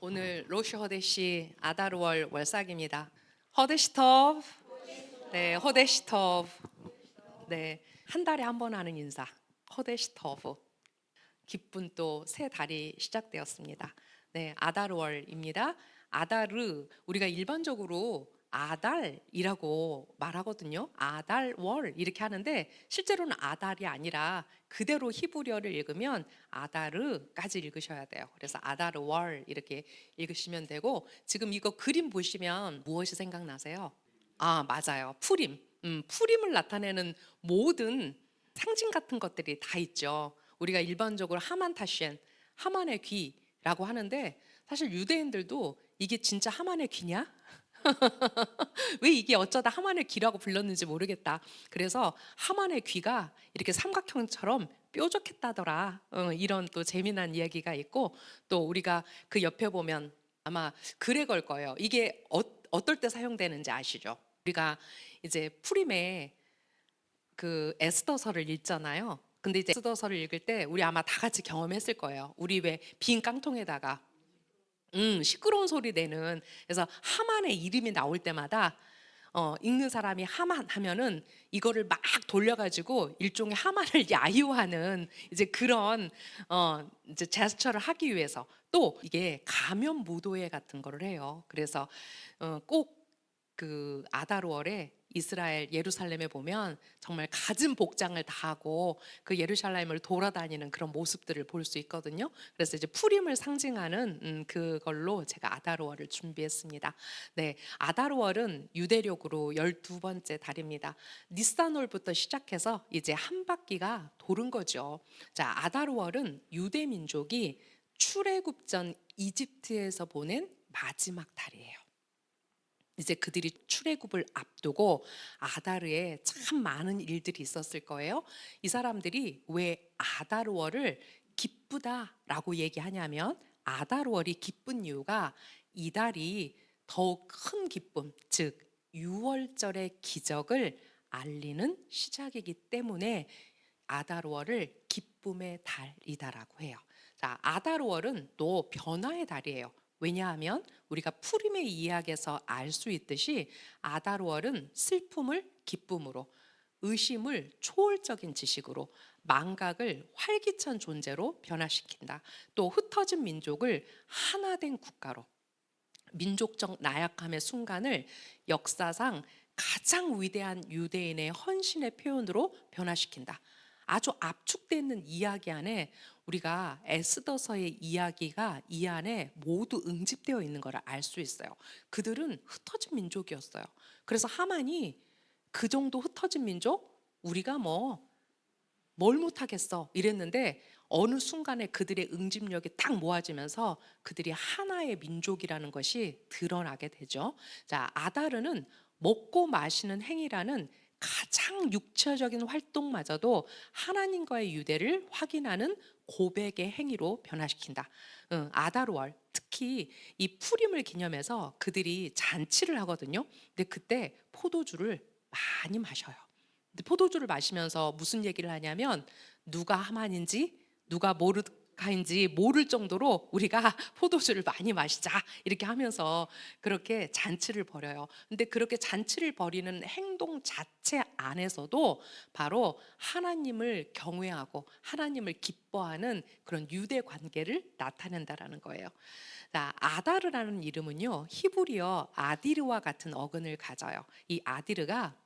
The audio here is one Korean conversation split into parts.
오늘 로시 허데시 아다르월 월삭입니다. 허데시톱. 네, 허데시톱. 네, 한 달에 한 번 하는 인사. 허데시톱. 기쁜 또 새 달이 시작되었습니다. 네, 아다르월입니다. 아다르, 우리가 일반적으로 아달이라고 말하거든요. 아달월 이렇게 하는데 실제로는 아달이 아니라 그대로 히브리어를 읽으면 아다르까지 읽으셔야 돼요. 그래서 아다르월 이렇게 읽으시면 되고, 지금 이거 그림 보시면 무엇이 생각나세요? 아, 맞아요. 푸림. 푸림을 나타내는 모든 상징 같은 것들이 다 있죠. 우리가 일반적으로 하만 타셴, 하만의 귀라고 하는데, 사실 유대인들도 이게 진짜 하만의 귀냐? 왜 이게 어쩌다 하만의 귀라고 불렀는지 모르겠다. 그래서 하만의 귀가 이렇게 삼각형처럼 뾰족했다더라. 이런 또 재미난 이야기가 있고, 또 우리가 그 옆에 보면 아마 글에 걸 거예요. 이게 어떨 때 사용되는지 아시죠? 우리가 이제 푸림에 그 에스더서를 읽잖아요. 근데 이제 에스더서를 읽을 때 우리 아마 다 같이 경험했을 거예요. 우리 왜 빈 깡통에다가 시끄러운 소리 내는, 그래서 하만의 이름이 나올 때마다 읽는 사람이 하만 하면은 이거를 막 돌려가지고 일종의 하만을 야유하는 이제 그런 이제 제스처를 하기 위해서, 또 이게 가면 무도회 같은 거를 해요. 그래서 꼭 그 아다르월에 이스라엘 예루살렘에 보면 정말 갖은 복장을 다 하고 그 예루살렘을 돌아다니는 그런 모습들을 볼 수 있거든요. 그래서 이제 푸림을 상징하는 그걸로 제가 아다르월을 준비했습니다. 네, 아다르월은 유대력으로 12번째 달입니다. 니산월부터 시작해서 이제 한 바퀴가 도는 거죠. 자, 아다르월은 유대 민족이 출애굽 전 이집트에서 보낸 마지막 달이에요. 이제 그들이 출애굽을 앞두고 아다르에 참 많은 일들이 있었을 거예요. 이 사람들이 왜 아다르월을 기쁘다라고 얘기하냐면, 아다르월이 기쁜 이유가 이 달이 더욱 큰 기쁨, 즉 유월절의 기적을 알리는 시작이기 때문에 아다르월을 기쁨의 달이다라고 해요. 자, 아다르월은 또 변화의 달이에요. 왜냐하면 우리가 푸림의 이야기에서 알 수 있듯이 아다르월은 슬픔을 기쁨으로, 의심을 초월적인 지식으로, 망각을 활기찬 존재로 변화시킨다. 또 흩어진 민족을 하나된 국가로, 민족적 나약함의 순간을 역사상 가장 위대한 유대인의 헌신의 표현으로 변화시킨다. 아주 압축되어 있는 이야기 안에 우리가 에스더서의 이야기가 이 안에 모두 응집되어 있는 것을 알 수 있어요. 그들은 흩어진 민족이었어요. 그래서 하만이 그 정도 흩어진 민족? 우리가 뭘 못하겠어 이랬는데, 어느 순간에 그들의 응집력이 딱 모아지면서 그들이 하나의 민족이라는 것이 드러나게 되죠. 자, 아다르는 먹고 마시는 행위라는 가장 육체적인 활동마저도 하나님과의 유대를 확인하는 고백의 행위로 변화시킨다. 아다르월, 특히 이 푸림을 기념해서 그들이 잔치를 하거든요. 근데 그때 포도주를 많이 마셔요. 근데 포도주를 마시면서 무슨 얘기를 하냐면, 누가 하만인지 누가 모르드카인지 모를 정도로 우리가 포도주를 많이 마시자 이렇게 하면서 그렇게 잔치를 벌여요. 근데 그렇게 잔치를 벌이는 행동 자체 안에서도 바로 하나님을 경외하고 하나님을 기뻐하는 그런 유대 관계를 나타낸다라는 거예요. 자, 아다르라는 이름은요, 히브리어 아디르와 같은 어근을 가져요. 이 아디르가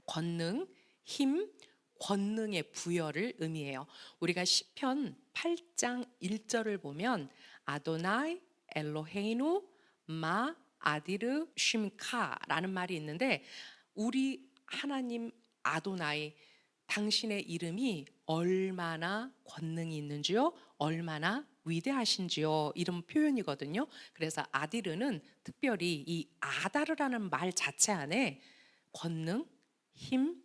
권능, 힘, 권능의 부여를 의미해요. 우리가 시편 8장 1절을 보면 아도나이 엘로헤이누 마 아디르 쉼카라는 말이 있는데, 우리 하나님 아도나이, 당신의 이름이 얼마나 권능이 있는지요, 얼마나 위대하신지요, 이런 표현이거든요. 그래서 아디르는 특별히 이 아다르라는 말 자체 안에 권능, 힘,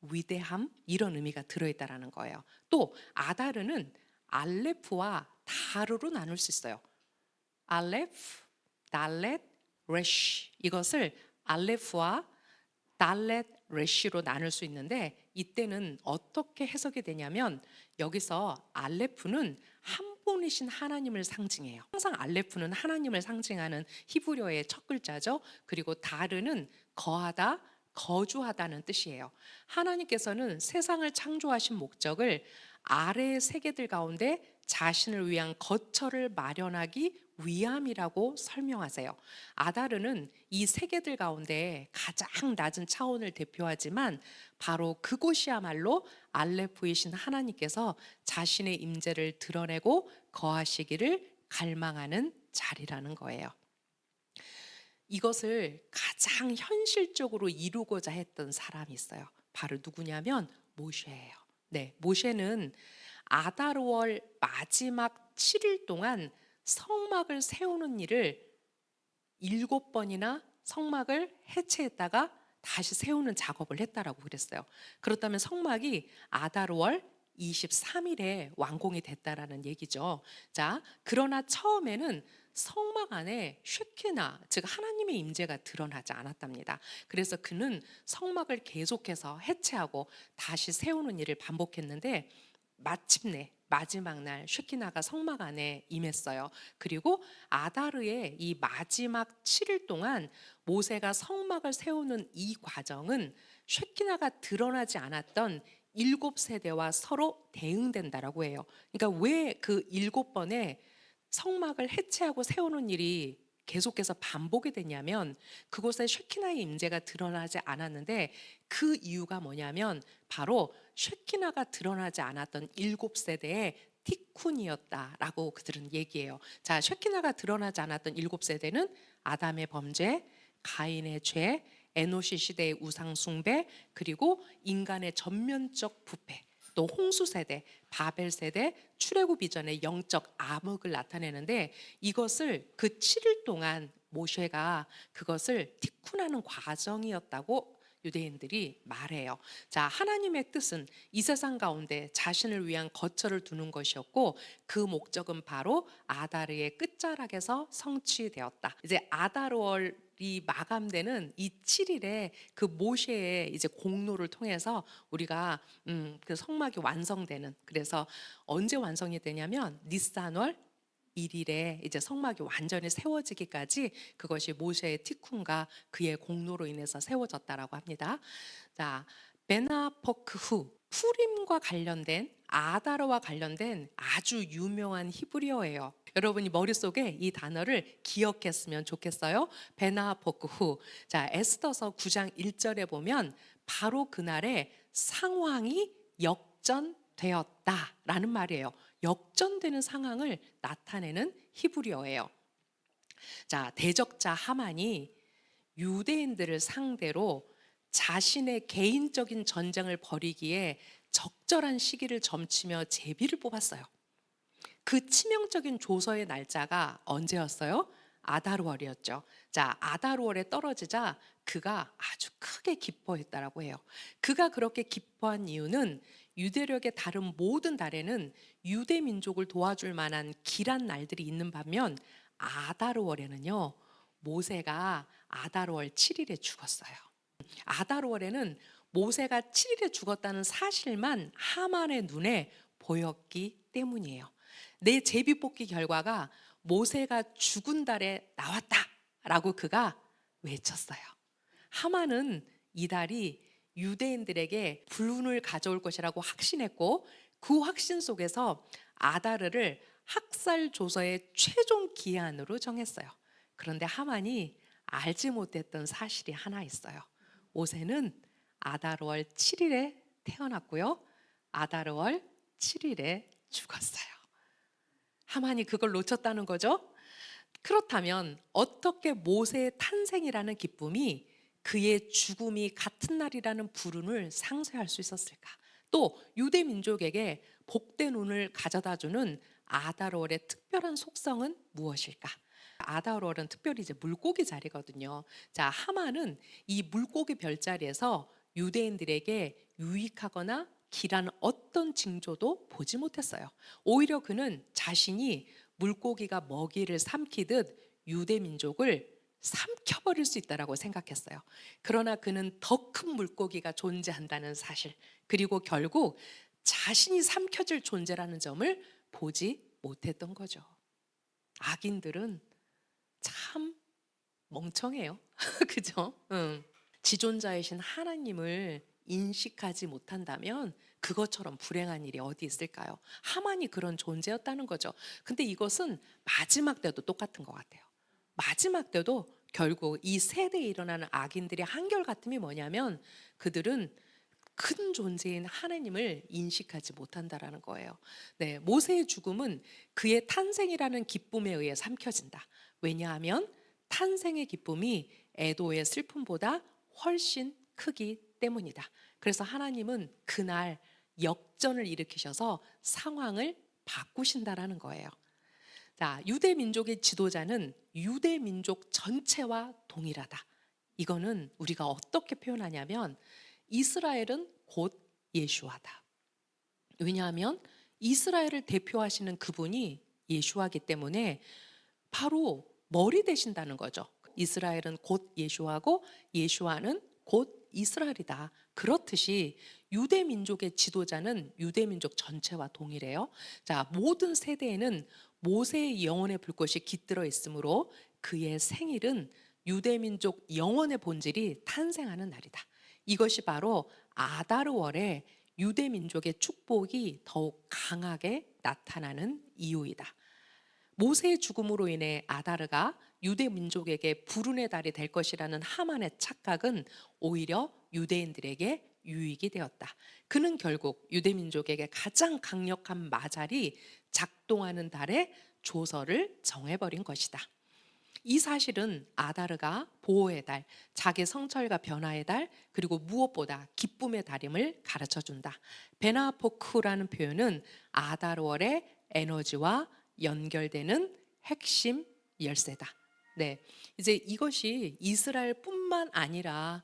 위대함, 이런 의미가 들어있다라는 거예요. 또 아다르는 알레프와 다르로 나눌 수 있어요. 알레프, 달렛, 레쉬, 이것을 알레프와 달렛, 레쉬로 나눌 수 있는데, 이때는 어떻게 해석이 되냐면, 여기서 알레프는 한 특본이신 하나님을 상징해요. 항상 알레프는 하나님을 상징하는 히브리어의 첫 글자죠. 그리고 다르는 거하다, 거주하다는 뜻이에요. 하나님께서는 세상을 창조하신 목적을 아래의 세계들 가운데 자신을 위한 거처를 마련하기 위함이라고 설명하세요. 아다르는 이 세계들 가운데 가장 낮은 차원을 대표하지만 바로 그곳이야말로 알레프이신 하나님께서 자신의 임재를 드러내고 거하시기를 갈망하는 자리라는 거예요. 이것을 가장 현실적으로 이루고자 했던 사람이 있어요. 바로 누구냐면 모세예요. 네, 모세는 아다르월 마지막 7일 동안 성막을 세우는 일을 7번이나 성막을 해체했다가 다시 세우는 작업을 했다라고 그랬어요. 그렇다면 성막이 아다르월 23일에 완공이 됐다라는 얘기죠. 자, 그러나 처음에는 성막 안에 쉐키나, 즉 하나님의 임재가 드러나지 않았답니다. 그래서 그는 성막을 계속해서 해체하고 다시 세우는 일을 반복했는데 마침내 마지막 날 쉐키나가 성막 안에 임했어요. 그리고 아다르의 이 마지막 7일 동안 모세가 성막을 세우는 이 과정은 쉐키나가 드러나지 않았던 7세대와 서로 대응된다라고 해요. 그러니까 왜 그 7번에 성막을 해체하고 세우는 일이 계속해서 반복이 됐냐면 그곳에 쉐키나의 임재가 드러나지 않았는데 그 이유가 뭐냐면 바로 쉐키나가 드러나지 않았던 7세대의 티쿤이었다라고 그들은 얘기해요. 자, 쉐키나가 드러나지 않았던 7세대는 아담의 범죄, 가인의 죄, 에노시 시대의 우상 숭배, 그리고 인간의 전면적 부패, 또 홍수 세대, 바벨 세대, 출애굽 이전의 영적 암흑을 나타내는데 이것을 그 7일 동안 모세가 그것을 티쿤하는 과정이었다고 유대인들이 말해요. 자, 하나님의 뜻은 이 세상 가운데 자신을 위한 거처를 두는 것이었고 그 목적은 바로 아다르의 끝자락에서 성취되었다. 이제 아다르월이 마감되는 이 7일에 그 모세의 이제 공로를 통해서 우리가 그 성막이 완성되는, 그래서 언제 완성이 되냐면 니산월 1일에 이제 성막이 완전히 세워지기까지 그것이 모세의 티쿰과 그의 공로로 인해서 세워졌다라고 합니다. 자, 베나퍼크 후 푸림과 관련된 아다르와 관련된 아주 유명한 히브리어예요. 여러분이 머릿속에 이 단어를 기억했으면 좋겠어요. 베나퍼크 후. 자, 에스더서 9장 1절에 보면 바로 그날에 상황이 역전되었다라는 말이에요. 역전되는 상황을 나타내는 히브리어예요. 자, 대적자 하만이 유대인들을 상대로 자신의 개인적인 전쟁을 벌이기에 적절한 시기를 점치며 제비를 뽑았어요. 그 치명적인 조서의 날짜가 언제였어요? 아다르월이었죠. 자, 아다르월에 떨어지자 그가 아주 크게 기뻐했다라고 해요. 그가 그렇게 기뻐한 이유는 유대력의 다른 모든 달에는 유대 민족을 도와줄 만한 길한 날들이 있는 반면 아다르월에는요, 모세가 아다르월 7일에 죽었어요. 아다르월에는 모세가 7일에 죽었다는 사실만 하만의 눈에 보였기 때문이에요. 내 제비 뽑기 결과가 모세가 죽은 달에 나왔다라고 그가 외쳤어요. 하만은 이 달이 유대인들에게 불운을 가져올 것이라고 확신했고 그 확신 속에서 아다르를 학살 조서의 최종 기한으로 정했어요. 그런데 하만이 알지 못했던 사실이 하나 있어요. 모세는 아다르월 7일에 태어났고요. 아다르월 7일에 죽었어요. 하만이 그걸 놓쳤다는 거죠. 그렇다면 어떻게 모세의 탄생이라는 기쁨이 그의 죽음이 같은 날이라는 불운을 상쇄할 수 있었을까? 또 유대 민족에게 복된 운을 가져다주는 아다르월의 특별한 속성은 무엇일까? 아다르월은 특별히 이제 물고기 자리거든요. 자, 하만은 이 물고기 별자리에서 유대인들에게 유익하거나 길한 어떤 징조도 보지 못했어요. 오히려 그는 자신이 물고기가 먹이를 삼키듯 유대 민족을 삼켜버릴 수 있다라고 생각했어요. 그러나 그는 더 큰 물고기가 존재한다는 사실, 그리고 결국 자신이 삼켜질 존재라는 점을 보지 못했던 거죠. 악인들은 참 멍청해요. 그죠? 응. 지존자이신 하나님을 인식하지 못한다면 그것처럼 불행한 일이 어디 있을까요? 하만이 그런 존재였다는 거죠. 근데 이것은 마지막 때도 똑같은 것 같아요. 마지막 때도 결국 이 세대에 일어나는 악인들의 한결같음이 뭐냐면 그들은 큰 존재인 하나님을 인식하지 못한다라는 거예요. 네, 모세의 죽음은 그의 탄생이라는 기쁨에 의해 삼켜진다. 왜냐하면 탄생의 기쁨이 애도의 슬픔보다 훨씬 크기 때문이다. 그래서 하나님은 그날 역전을 일으키셔서 상황을 바꾸신다라는 거예요. 자, 유대 민족의 지도자는 유대 민족 전체와 동일하다. 이거는 우리가 어떻게 표현하냐면 이스라엘은 곧 예수아다. 왜냐하면 이스라엘을 대표하시는 그분이 예수아기 때문에 바로 머리 되신다는 거죠. 이스라엘은 곧 예수아고 예수아는 곧 이스라엘이다. 그렇듯이 유대 민족의 지도자는 유대 민족 전체와 동일해요. 자, 모든 세대에는 모세의 영혼의 불꽃이 깃들어 있으므로 그의 생일은 유대 민족 영혼의 본질이 탄생하는 날이다. 이것이 바로 아다르월에 유대 민족의 축복이 더욱 강하게 나타나는 이유이다. 모세의 죽음으로 인해 아다르가 유대 민족에게 불운의 달이 될 것이라는 하만의 착각은 오히려 유대인들에게 유익이 되었다. 그는 결국 유대 민족에게 가장 강력한 마잘이 작동하는 달의 조서를 정해버린 것이다. 이 사실은 아다르가 보호의 달, 자기 성철과 변화의 달, 그리고 무엇보다 기쁨의 달임을 가르쳐준다. 베나포크라는 표현은 아다르월의 에너지와 연결되는 핵심 열쇠다. 네, 이제 이것이 이스라엘뿐만 아니라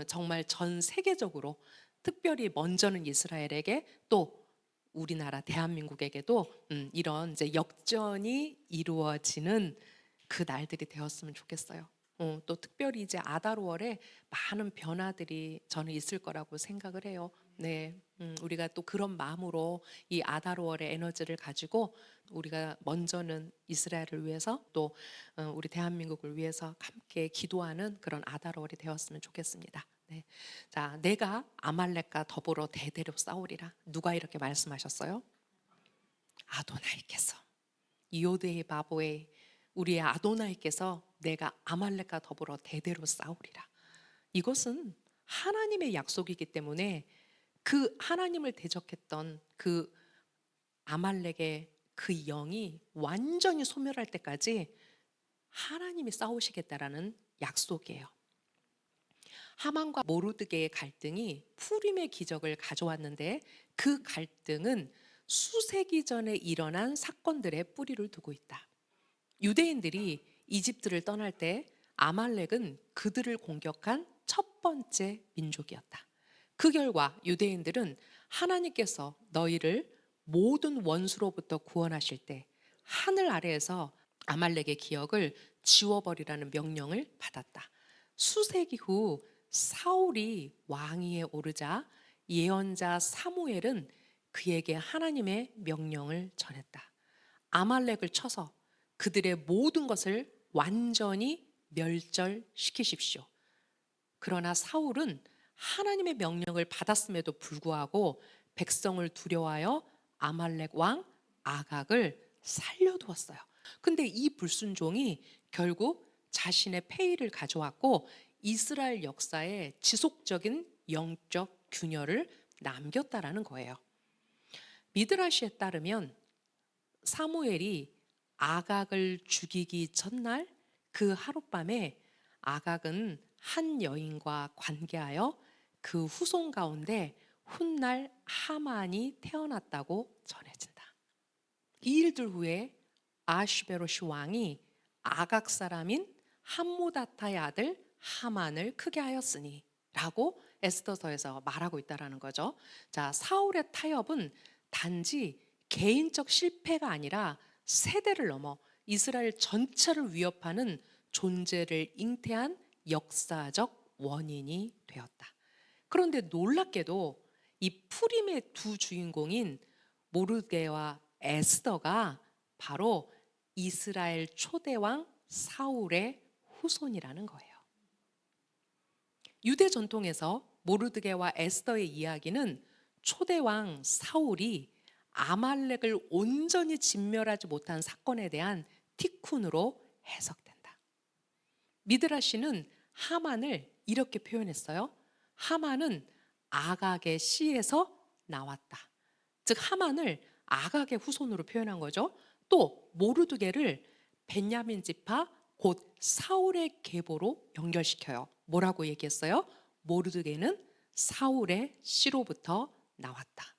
정말 전 세계적으로 특별히 먼저는 이스라엘에게 또 우리나라 대한민국에게도 이런 이제 역전이 이루어지는 그 날들이 되었으면 좋겠어요. 또 특별히 이제 아다르월에 많은 변화들이 저는 있을 거라고 생각을 해요. 네, 우리가 또 그런 마음으로 이 아다르월의 에너지를 가지고 우리가 먼저는 이스라엘을 위해서 또 우리 대한민국을 위해서 함께 기도하는 그런 아다르월이 되었으면 좋겠습니다. 네, 자, 내가 아말렉과 더불어 대대로 싸우리라. 누가 이렇게 말씀하셨어요? 아도나이께서. 이오드의 바보의 우리의 아도나이께서 내가 아말렉과 더불어 대대로 싸우리라. 이것은 하나님의 약속이기 때문에 그 하나님을 대적했던 그 아말렉의 그 영이 완전히 소멸할 때까지 하나님이 싸우시겠다라는 약속이에요. 하만과 모르드게의 갈등이 푸림의 기적을 가져왔는데 그 갈등은 수세기 전에 일어난 사건들의 뿌리를 두고 있다. 유대인들이 이집트를 떠날 때 아말렉은 그들을 공격한 첫 번째 민족이었다. 그 결과 유대인들은 하나님께서 너희를 모든 원수로부터 구원하실 때 하늘 아래에서 아말렉의 기억을 지워버리라는 명령을 받았다. 수세기 후 사울이 왕위에 오르자 예언자 사무엘은 그에게 하나님의 명령을 전했다. 아말렉을 쳐서 그들의 모든 것을 완전히 멸절시키십시오. 그러나 사울은 하나님의 명령을 받았음에도 불구하고 백성을 두려워하여 아말렉 왕 아각을 살려두었어요. 근데 이 불순종이 결국 자신의 폐위를 가져왔고 이스라엘 역사에 지속적인 영적 균열을 남겼다라는 거예요. 미드라시에 따르면 사무엘이 아각을 죽이기 전날 그 하룻밤에 아각은 한 여인과 관계하여 그 후손 가운데 훗날 하만이 태어났다고 전해진다. 이 일들 후에 아슈베로시 왕이 아각 사람인 함무다타의 아들 하만을 크게 하였으니 라고 에스더서에서 말하고 있다라는 거죠. 자, 사울의 타협은 단지 개인적 실패가 아니라 세대를 넘어 이스라엘 전체를 위협하는 존재를 잉태한 역사적 원인이 되었다. 그런데 놀랍게도 이 푸림의 두 주인공인 모르드게와 에스더가 바로 이스라엘 초대왕 사울의 후손이라는 거예요. 유대 전통에서 모르드게와 에스더의 이야기는 초대왕 사울이 아말렉을 온전히 진멸하지 못한 사건에 대한 티쿤으로 해석된다. 미드라시는 하만을 이렇게 표현했어요. 하만은 아각의 씨에서 나왔다. 즉 하만을 아각의 후손으로 표현한 거죠. 또 모르드게를 벤야민 지파 곧 사울의 계보로 연결시켜요. 뭐라고 얘기했어요? 모르드게는 사울의 씨로부터 나왔다.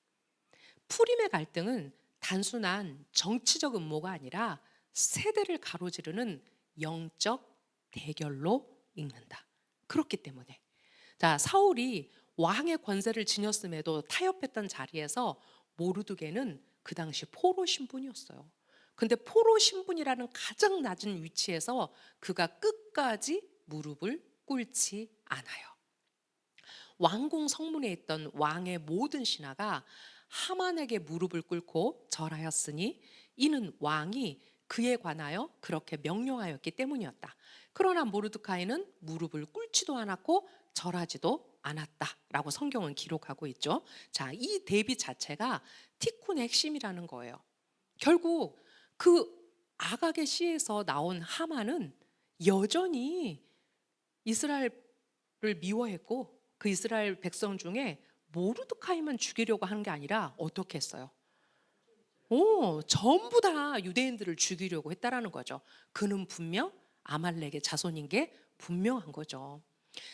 푸림의 갈등은 단순한 정치적 음모가 아니라 세대를 가로지르는 영적 대결로 읽는다. 그렇기 때문에 자, 사울이 왕의 권세를 지녔음에도 타협했던 자리에서 모르드게는 그 당시 포로 신분이었어요. 근데 포로 신분이라는 가장 낮은 위치에서 그가 끝까지 무릎을 꿇지 않아요. 왕궁 성문에 있던 왕의 모든 신하가 하만에게 무릎을 꿇고 절하였으니 이는 왕이 그에 관하여 그렇게 명령하였기 때문이었다. 그러나 모르드카이는 무릎을 꿇지도 않았고 절하지도 않았다라고 성경은 기록하고 있죠. 자, 이 대비 자체가 티쿤의 핵심이라는 거예요. 결국 그 아각의 시에서 나온 하만은 여전히 이스라엘을 미워했고 그 이스라엘 백성 중에 모르드카이만 죽이려고 한 게 아니라 어떻게 했어요? 전부 다 유대인들을 죽이려고 했다라는 거죠. 그는 분명 아말렉의 자손인 게 분명한 거죠.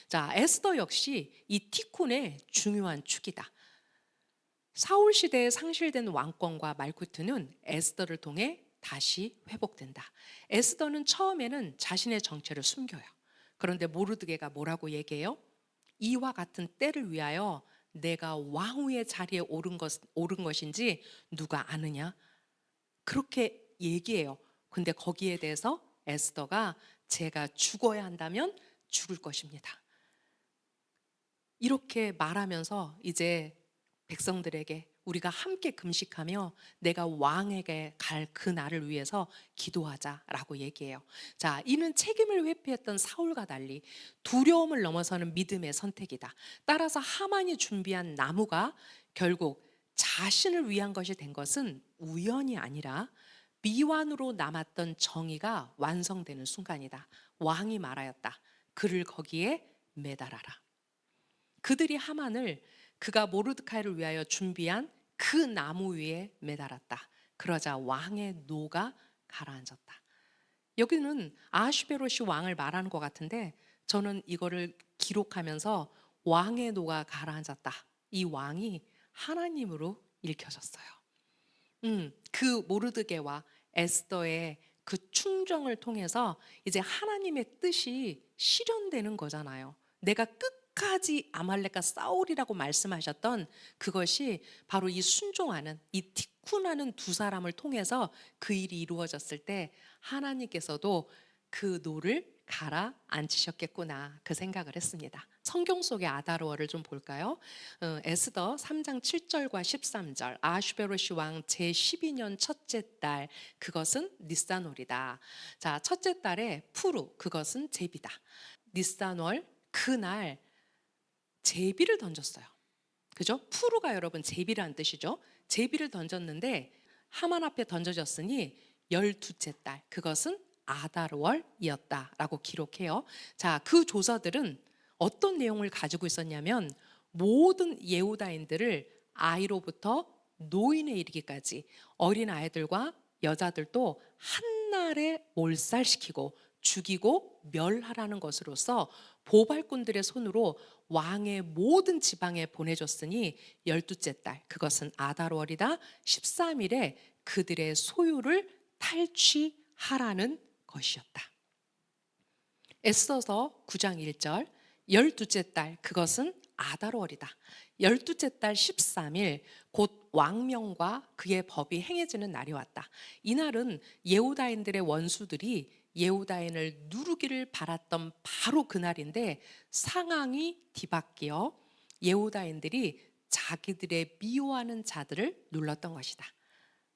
자, 에스더 역시 이 티쿤의 중요한 축이다. 사울 시대에 상실된 왕권과 말쿠트는 에스더를 통해 다시 회복된다. 에스더는 처음에는 자신의 정체를 숨겨요. 그런데 모르드게가 뭐라고 얘기해요? 이와 같은 때를 위하여 내가 왕후의 자리에 오른 것인지 누가 아느냐? 그렇게 얘기해요. 근데 거기에 대해서 에스더가 제가 죽어야 한다면 죽을 것입니다. 이렇게 말하면서 이제 백성들에게 우리가 함께 금식하며 내가 왕에게 갈 그 날을 위해서 기도하자라고 얘기해요. 자, 이는 책임을 회피했던 사울과 달리 두려움을 넘어서는 믿음의 선택이다. 따라서 하만이 준비한 나무가 결국 자신을 위한 것이 된 것은 우연이 아니라 미완으로 남았던 정의가 완성되는 순간이다. 왕이 말하였다. 그를 거기에 매달아라. 그들이 하만을 그가 모르드카이를 위하여 준비한 그 나무 위에 매달았다. 그러자 왕의 노가 가라앉았다. 여기는 아하슈베로시 왕을 말하는 것 같은데 저는 이거를 기록하면서 왕의 노가 가라앉았다. 이 왕이 하나님으로 읽혀졌어요. 그 모르드게와 에스더의 그 충정을 통해서 이제 하나님의 뜻이 실현되는 거잖아요. 내가 끝까지 아말렉과 싸우리라고 말씀하셨던 그것이 바로 이 순종하는 이 티쿤하는 두 사람을 통해서 그 일이 이루어졌을 때 하나님께서도 그 노를 가라앉히셨겠구나 그 생각을 했습니다. 성경 속의 아다르어를 좀 볼까요? 에스더 3장 7절과 13절 아슈베로시 왕 제12년 첫째 달 그것은 니산월이다. 자, 첫째 달에 푸루 그것은 제비다. 니산월 그날 제비를 던졌어요. 그죠? 푸르가 여러분 제비라는 뜻이죠. 제비를 던졌는데 하만 앞에 던져졌으니 12째 달 그것은 아다르월이었다라고 기록해요. 자, 그 조서들은 어떤 내용을 가지고 있었냐면 모든 예후다인들을 아이로부터 노인에 이르기까지 어린 아이들과 여자들도 한날에 몰살시키고 죽이고 멸하라는 것으로서 보발꾼들의 손으로 왕의 모든 지방에 보내줬으니 12째 달 그것은 아달월이다 13일에 그들의 소유를 탈취하라는 것이었다. 에스더서 9장 1절 12째 달 그것은 아달월이다. 12째 달 13일 곧 왕명과 그의 법이 행해지는 날이 왔다. 이날은 예후다인들의 원수들이 예후다인을 누르기를 바랐던 바로 그날인데 상황이 뒤바뀌어 예후다인들이 자기들의 미워하는 자들을 눌렀던 것이다.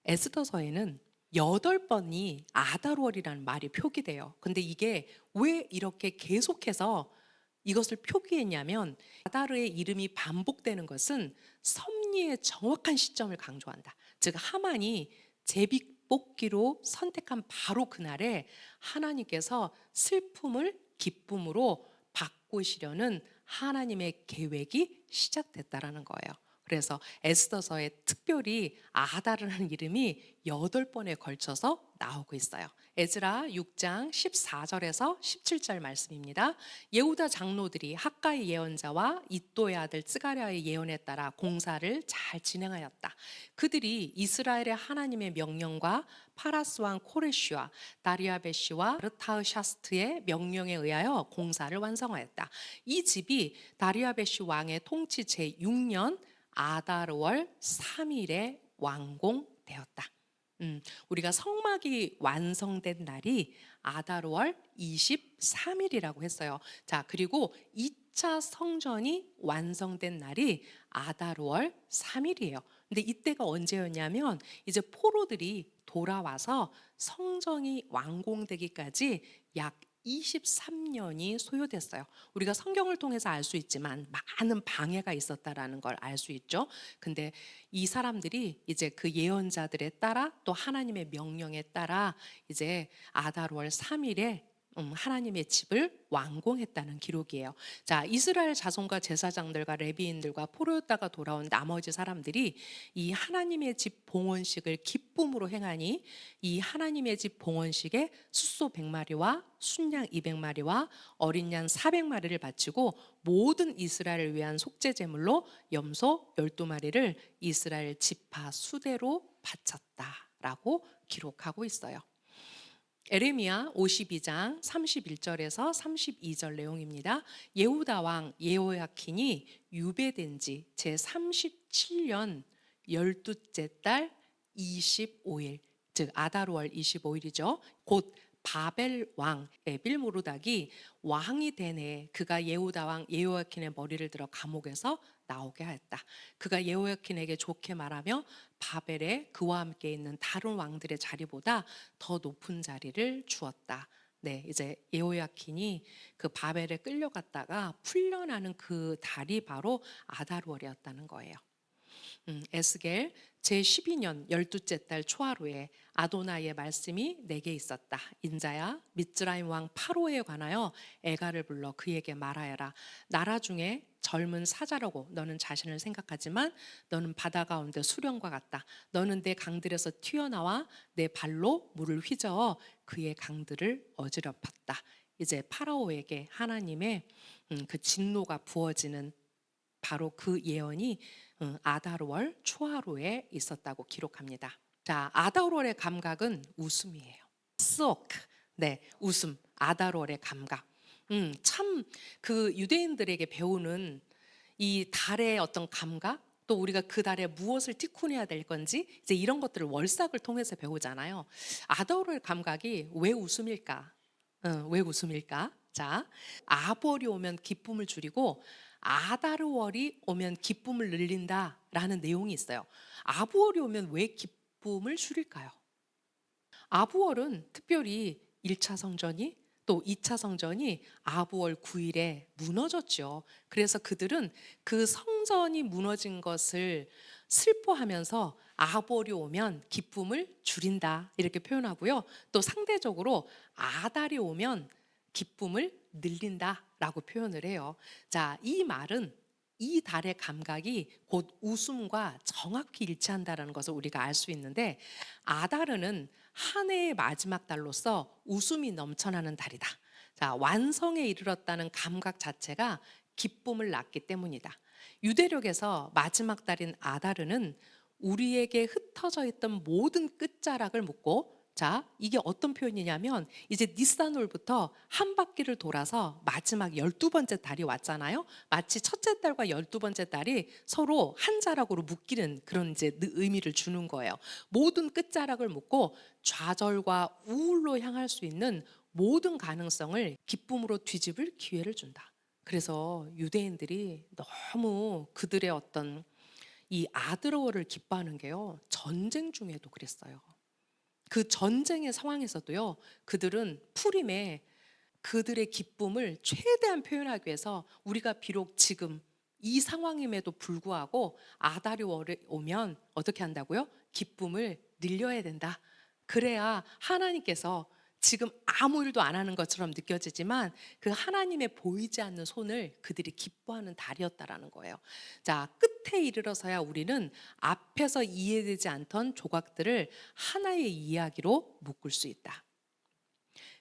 에스더서에는 8번이 아달월이라는 말이 표기돼요. 근데 이게 왜 이렇게 계속해서 이것을 표기했냐면 아다르의 이름이 반복되는 것은 섭리의 정확한 시점을 강조한다. 즉 하만이 제비뽑기로 선택한 바로 그날에 하나님께서 슬픔을 기쁨으로 바꾸시려는 하나님의 계획이 시작됐다라는 거예요. 그래서 에스더서에 특별히 아하다르라는 이름이 8번에 걸쳐서 나오고 있어요. 에즈라 6장 14절에서 17절 말씀입니다. 예후다 장로들이 학가의 예언자와 이또의 아들 츠가랴의 예언에 따라 공사를 잘 진행하였다. 그들이 이스라엘의 하나님의 명령과 파라스 왕 코레시와 다리아베시와 르타흐샤스트의 명령에 의하여 공사를 완성하였다. 이 집이 다리아베시 왕의 통치 제6년 아달월 3일에 완공되었다. 우리가 성막이 완성된 날이 아달월 23일이라고 했어요. 자, 그리고 2차 성전이 완성된 날이 아달월 3일이에요. 근데 이때가 언제였냐면 이제 포로들이 돌아와서 성전이 완공되기까지 약 23년이 소요됐어요. 우리가 성경을 통해서 알 수 있지만 많은 방해가 있었다라는 걸 알 수 있죠. 근데 이 사람들이 이제 그 예언자들에 따라 또 하나님의 명령에 따라 이제 아달월 3일에 하나님의 집을 완공했다는 기록이에요. 자, 이스라엘 자손과 제사장들과 레비인들과 포로였다가 돌아온 나머지 사람들이 이 하나님의 집 봉헌식을 기쁨으로 행하니 이 하나님의 집 봉헌식에 숫소 100마리와 순양 200마리와 어린 양 400마리를 바치고 모든 이스라엘을 위한 속죄 제물로 염소 12마리를 이스라엘 지파 수대로 바쳤다라고 기록하고 있어요. 에레미야 52장 31절에서 32절 내용입니다. 예후다 왕 예호야킨이 유배된 지 제37년 12째 달 25일, 즉 아달월 25일이죠. 곧 바벨 왕 에빌모르닥이 왕이 되네 그가 예후다 왕 예호야킨의 머리를 들어 감옥에서 나오게 하였다. 그가 예호야킨에게 좋게 말하며 바벨에 그와 함께 있는 다른 왕들의 자리보다 더 높은 자리를 주었다. 네, 이제 예호야킨이 그 바벨에 끌려갔다가 풀려나는 그 달이 바로 아달월이었다는 거예요. 에스겔 제12년 12째 달 초하루에 아도나이의 말씀이 내게 있었다. 인자야, 미츠라임 왕 파로에 관하여 애가를 불러 그에게 말하여라. 나라 중에 젊은 사자라고 너는 자신을 생각하지만 너는 바다 가운데 수령과 같다. 너는 내 강들에서 튀어나와 내 발로 물을 휘저어 그의 강들을 어지럽혔다. 이제 파라오에게 하나님의 그 진노가 부어지는 바로 그 예언이 아달월 초하루에 있었다고 기록합니다. 자, 아달월의 감각은 웃음이에요. 쏙, 네, 웃음. 아달월의 감각. 참 그 유대인들에게 배우는 이 달의 어떤 감각, 또 우리가 그 달에 무엇을 티쿤해야 될 건지 이제 이런 것들을 월삭을 통해서 배우잖아요. 아달월의 감각이 왜 웃음일까? 왜 웃음일까? 자, 아벌이 오면 기쁨을 줄이고 아다르월이 오면 기쁨을 늘린다라는 내용이 있어요. 아부월이 오면 왜 기쁨을 줄일까요? 아부월은 특별히 1차 성전이 또 2차 성전이 아부월 9일에 무너졌죠. 그래서 그들은 그 성전이 무너진 것을 슬퍼하면서 아부월이 오면 기쁨을 줄인다 이렇게 표현하고요. 또 상대적으로 아달이 오면 기쁨을 늘린다라고 표현을 해요. 자, 이 말은 이 달의 감각이 곧 웃음과 정확히 일치한다는 것을 우리가 알 수 있는데 아달은 한 해의 마지막 달로서 웃음이 넘쳐나는 달이다. 자, 완성에 이르렀다는 감각 자체가 기쁨을 낳기 때문이다. 유대력에서 마지막 달인 아달은 우리에게 흩어져 있던 모든 끝자락을 묶고 자, 이게 어떤 표현이냐면 이제 니산월부터 한 바퀴를 돌아서 마지막 12번째 달이 왔잖아요. 마치 첫째 달과 12번째 달이 서로 한 자락으로 묶이는 그런 이제 의미를 주는 거예요. 모든 끝자락을 묶고 좌절과 우울로 향할 수 있는 모든 가능성을 기쁨으로 뒤집을 기회를 준다. 그래서 유대인들이 너무 그들의 어떤 이 아드러워를 기뻐하는 게요. 전쟁 중에도 그랬어요. 그 전쟁의 상황에서도요, 그들은 푸림에 그들의 기쁨을 최대한 표현하기 위해서 우리가 비록 지금 이 상황임에도 불구하고 아다리 월에 오면 어떻게 한다고요? 기쁨을 늘려야 된다. 그래야 하나님께서 지금 아무 일도 안 하는 것처럼 느껴지지만 그 하나님의 보이지 않는 손을 그들이 기뻐하는 달이었다라는 거예요. 자, 끝에 이르러서야 우리는 앞에서 이해되지 않던 조각들을 하나의 이야기로 묶을 수 있다.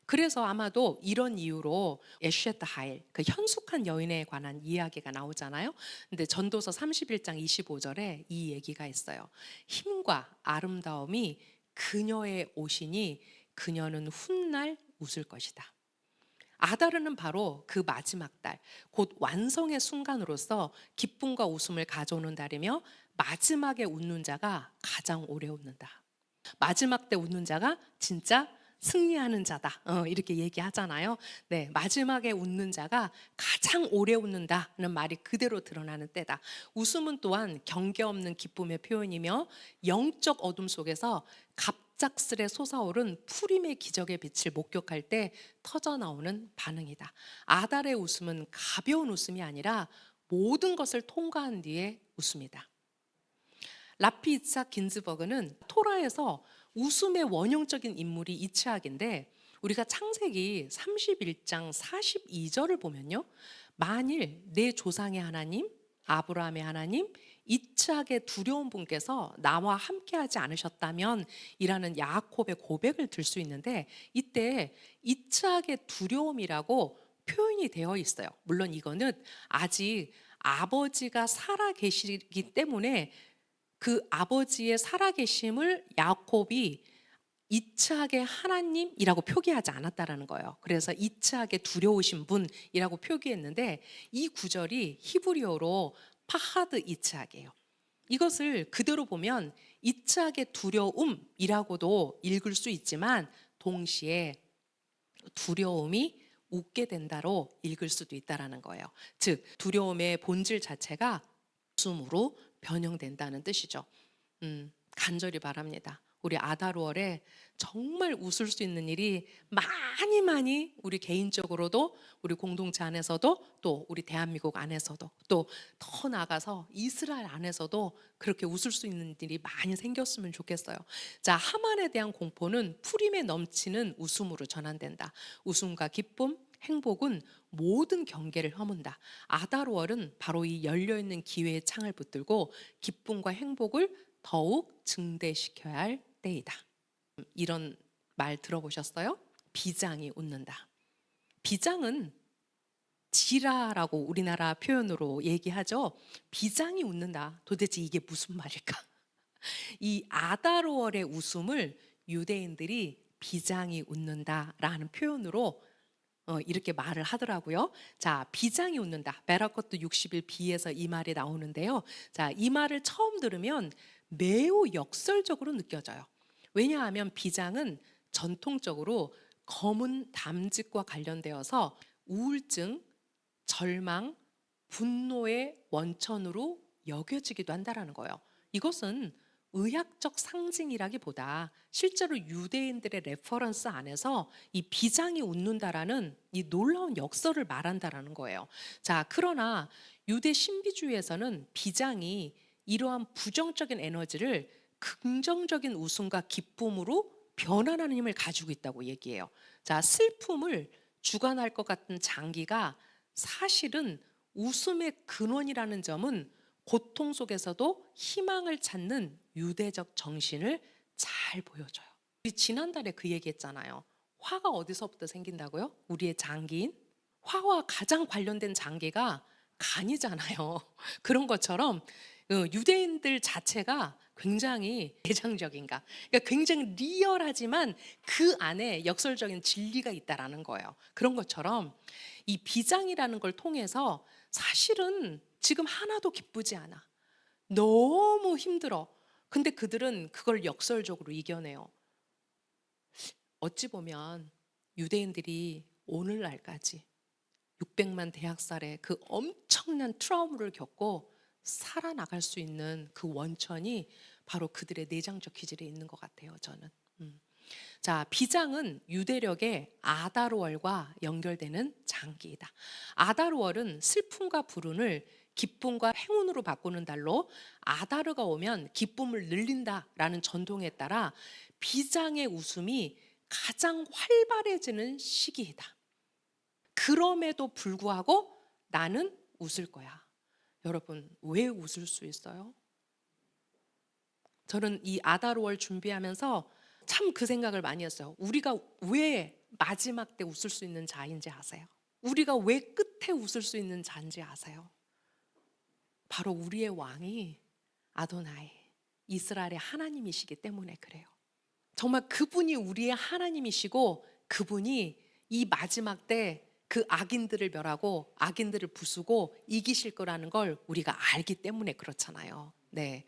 그래서 아마도 이런 이유로 에슈에트 하일, 그 현숙한 여인에 관한 이야기가 나오잖아요. 근데 전도서 31장 25절에 이 얘기가 있어요. 힘과 아름다움이 그녀의 옷이니 그녀는 훗날 웃을 것이다. 아다르는 바로 그 마지막 달, 곧 완성의 순간으로서 기쁨과 웃음을 가져오는 달이며 마지막에 웃는 자가 가장 오래 웃는다. 마지막 때 웃는 자가 진짜 승리하는 자다. 이렇게 얘기하잖아요. 네, 마지막에 웃는 자가 가장 오래 웃는다는 말이 그대로 드러나는 때다. 웃음은 또한 경계 없는 기쁨의 표현이며 영적 어둠 속에서 갑작스레 솟아오른 푸림의 기적의 빛을 목격할 때 터져 나오는 반응이다. 아달의 웃음은 가벼운 웃음이 아니라 모든 것을 통과한 뒤의 웃음이다. 라피 이츠학 긴즈버그는 토라에서 웃음의 원형적인 인물이 이츠학인데, 우리가 창세기 31장 42절을 보면요, 만일 내 조상의 하나님 아브라함의 하나님 이츠학의 두려운 분께서 나와 함께하지 않으셨다면 이라는 야곱의 고백을 들 수 있는데, 이때 이츠학의 두려움이라고 표현이 되어 있어요. 물론 이거는 아직 아버지가 살아 계시기 때문에 그 아버지의 살아계심을 야곱이 이츠학의 하나님이라고 표기하지 않았다라는 거예요. 그래서 이츠학의 두려우신 분이라고 표기했는데, 이 구절이 히브리어로 파하드 이츠학이에요. 이것을 그대로 보면 이츠학의 두려움이라고도 읽을 수 있지만 동시에 두려움이 웃게 된다로 읽을 수도 있다라는 거예요. 즉 두려움의 본질 자체가 웃음으로 변형된다는 뜻이죠. 간절히 바랍니다. 우리 아다루월에 정말 웃을 수 있는 일이 많이 많이 우리 개인적으로도 우리 공동체 안에서도 또 우리 대한민국 안에서도 또 더 나아가서 이스라엘 안에서도 그렇게 웃을 수 있는 일이 많이 생겼으면 좋겠어요. 자, 하만에 대한 공포는 푸림에 넘치는 웃음으로 전환된다. 웃음과 기쁨, 행복은 모든 경계를 허문다. 아다루월은 바로 이 열려있는 기회의 창을 붙들고 기쁨과 행복을 더욱 증대시켜야 할 때이다. 이런 말 들어보셨어요? 비장이 웃는다. 비장은 지라라고 우리나라 표현으로 얘기하죠. 비장이 웃는다. 도대체 이게 무슨 말일까? 이 아다루월의 웃음을 유대인들이 비장이 웃는다라는 표현으로 이렇게 말을 하더라고요. 자, 비장이 웃는다. 베라커트 60일 B에서 이 말이 나오는데요. 자, 이 말을 처음 들으면 매우 역설적으로 느껴져요. 왜냐하면 비장은 전통적으로 검은 담즙과 관련되어서 우울증, 절망, 분노의 원천으로 여겨지기도 한다라는 거예요. 이것은 의학적 상징이라기보다 실제로 유대인들의 레퍼런스 안에서 이 비장이 웃는다라는 이 놀라운 역설을 말한다라는 거예요. 자, 그러나 유대 신비주의에서는 비장이 이러한 부정적인 에너지를 긍정적인 웃음과 기쁨으로 변환하는 힘을 가지고 있다고 얘기해요. 자, 슬픔을 주관할 것 같은 장기가 사실은 웃음의 근원이라는 점은 고통 속에서도 희망을 찾는 유대적 정신을 잘 보여줘요. 우리 지난달에 그 얘기했잖아요. 화가 어디서부터 생긴다고요? 우리의 장기인? 화와 가장 관련된 장기가 간이잖아요. 그런 것처럼 유대인들 자체가 굉장히 대장적인가? 그러니까 굉장히 리얼하지만 그 안에 역설적인 진리가 있다라는 거예요. 그런 것처럼 이 비장이라는 걸 통해서 사실은 지금 하나도 기쁘지 않아. 너무 힘들어. 근데 그들은 그걸 역설적으로 이겨내요. 어찌 보면 유대인들이 오늘날까지 600만 대학살의 그 엄청난 트라우마를 겪고 살아나갈 수 있는 그 원천이 바로 그들의 내장적 기질에 있는 것 같아요, 저는. 자, 비장은 유대력의 아다르월과 연결되는 장기이다. 아다르월은 슬픔과 불운을 기쁨과 행운으로 바꾸는 달로 아다르가 오면 기쁨을 늘린다라는 전통에 따라 비장의 웃음이 가장 활발해지는 시기이다. 그럼에도 불구하고 나는 웃을 거야. 여러분, 왜 웃을 수 있어요? 저는 이 아다르월 준비하면서 참 그 생각을 많이 했어요. 우리가 왜 마지막 때 웃을 수 있는 자인지 아세요? 우리가 왜 끝에 웃을 수 있는 자인지 아세요? 바로 우리의 왕이 아도나이, 이스라엘의 하나님이시기 때문에 그래요. 정말 그분이 우리의 하나님이시고 그분이 이 마지막 때 그 악인들을 멸하고 악인들을 부수고 이기실 거라는 걸 우리가 알기 때문에 그렇잖아요. 네.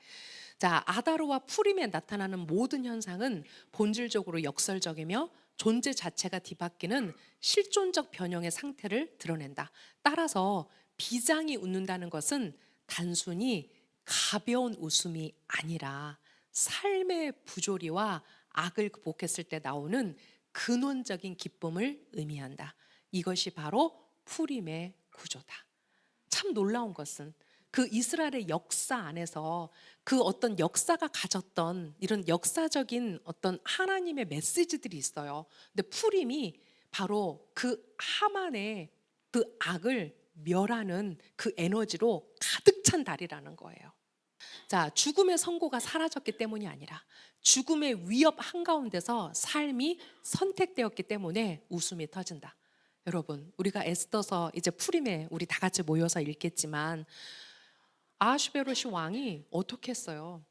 자, 아다르와 푸림에 나타나는 모든 현상은 본질적으로 역설적이며 존재 자체가 뒤바뀌는 실존적 변형의 상태를 드러낸다. 따라서 비장이 웃는다는 것은 단순히 가벼운 웃음이 아니라 삶의 부조리와 악을 극복했을 때 나오는 근원적인 기쁨을 의미한다. 이것이 바로 푸림의 구조다. 참 놀라운 것은 그 이스라엘의 역사 안에서 그 어떤 역사가 가졌던 이런 역사적인 어떤 하나님의 메시지들이 있어요. 근데 푸림이 바로 그 하만의 그 악을 멸하는 그 에너지로 가득 찬 달이라는 거예요. 자, 죽음의 선고가 사라졌기 때문이 아니라 죽음의 위협 한가운데서 삶이 선택되었기 때문에 웃음이 터진다. 여러분, 우리가 에스더서 이제 푸림에 우리 다 같이 모여서 읽겠지만 아하슈베로시 왕이 어떻게 했어요?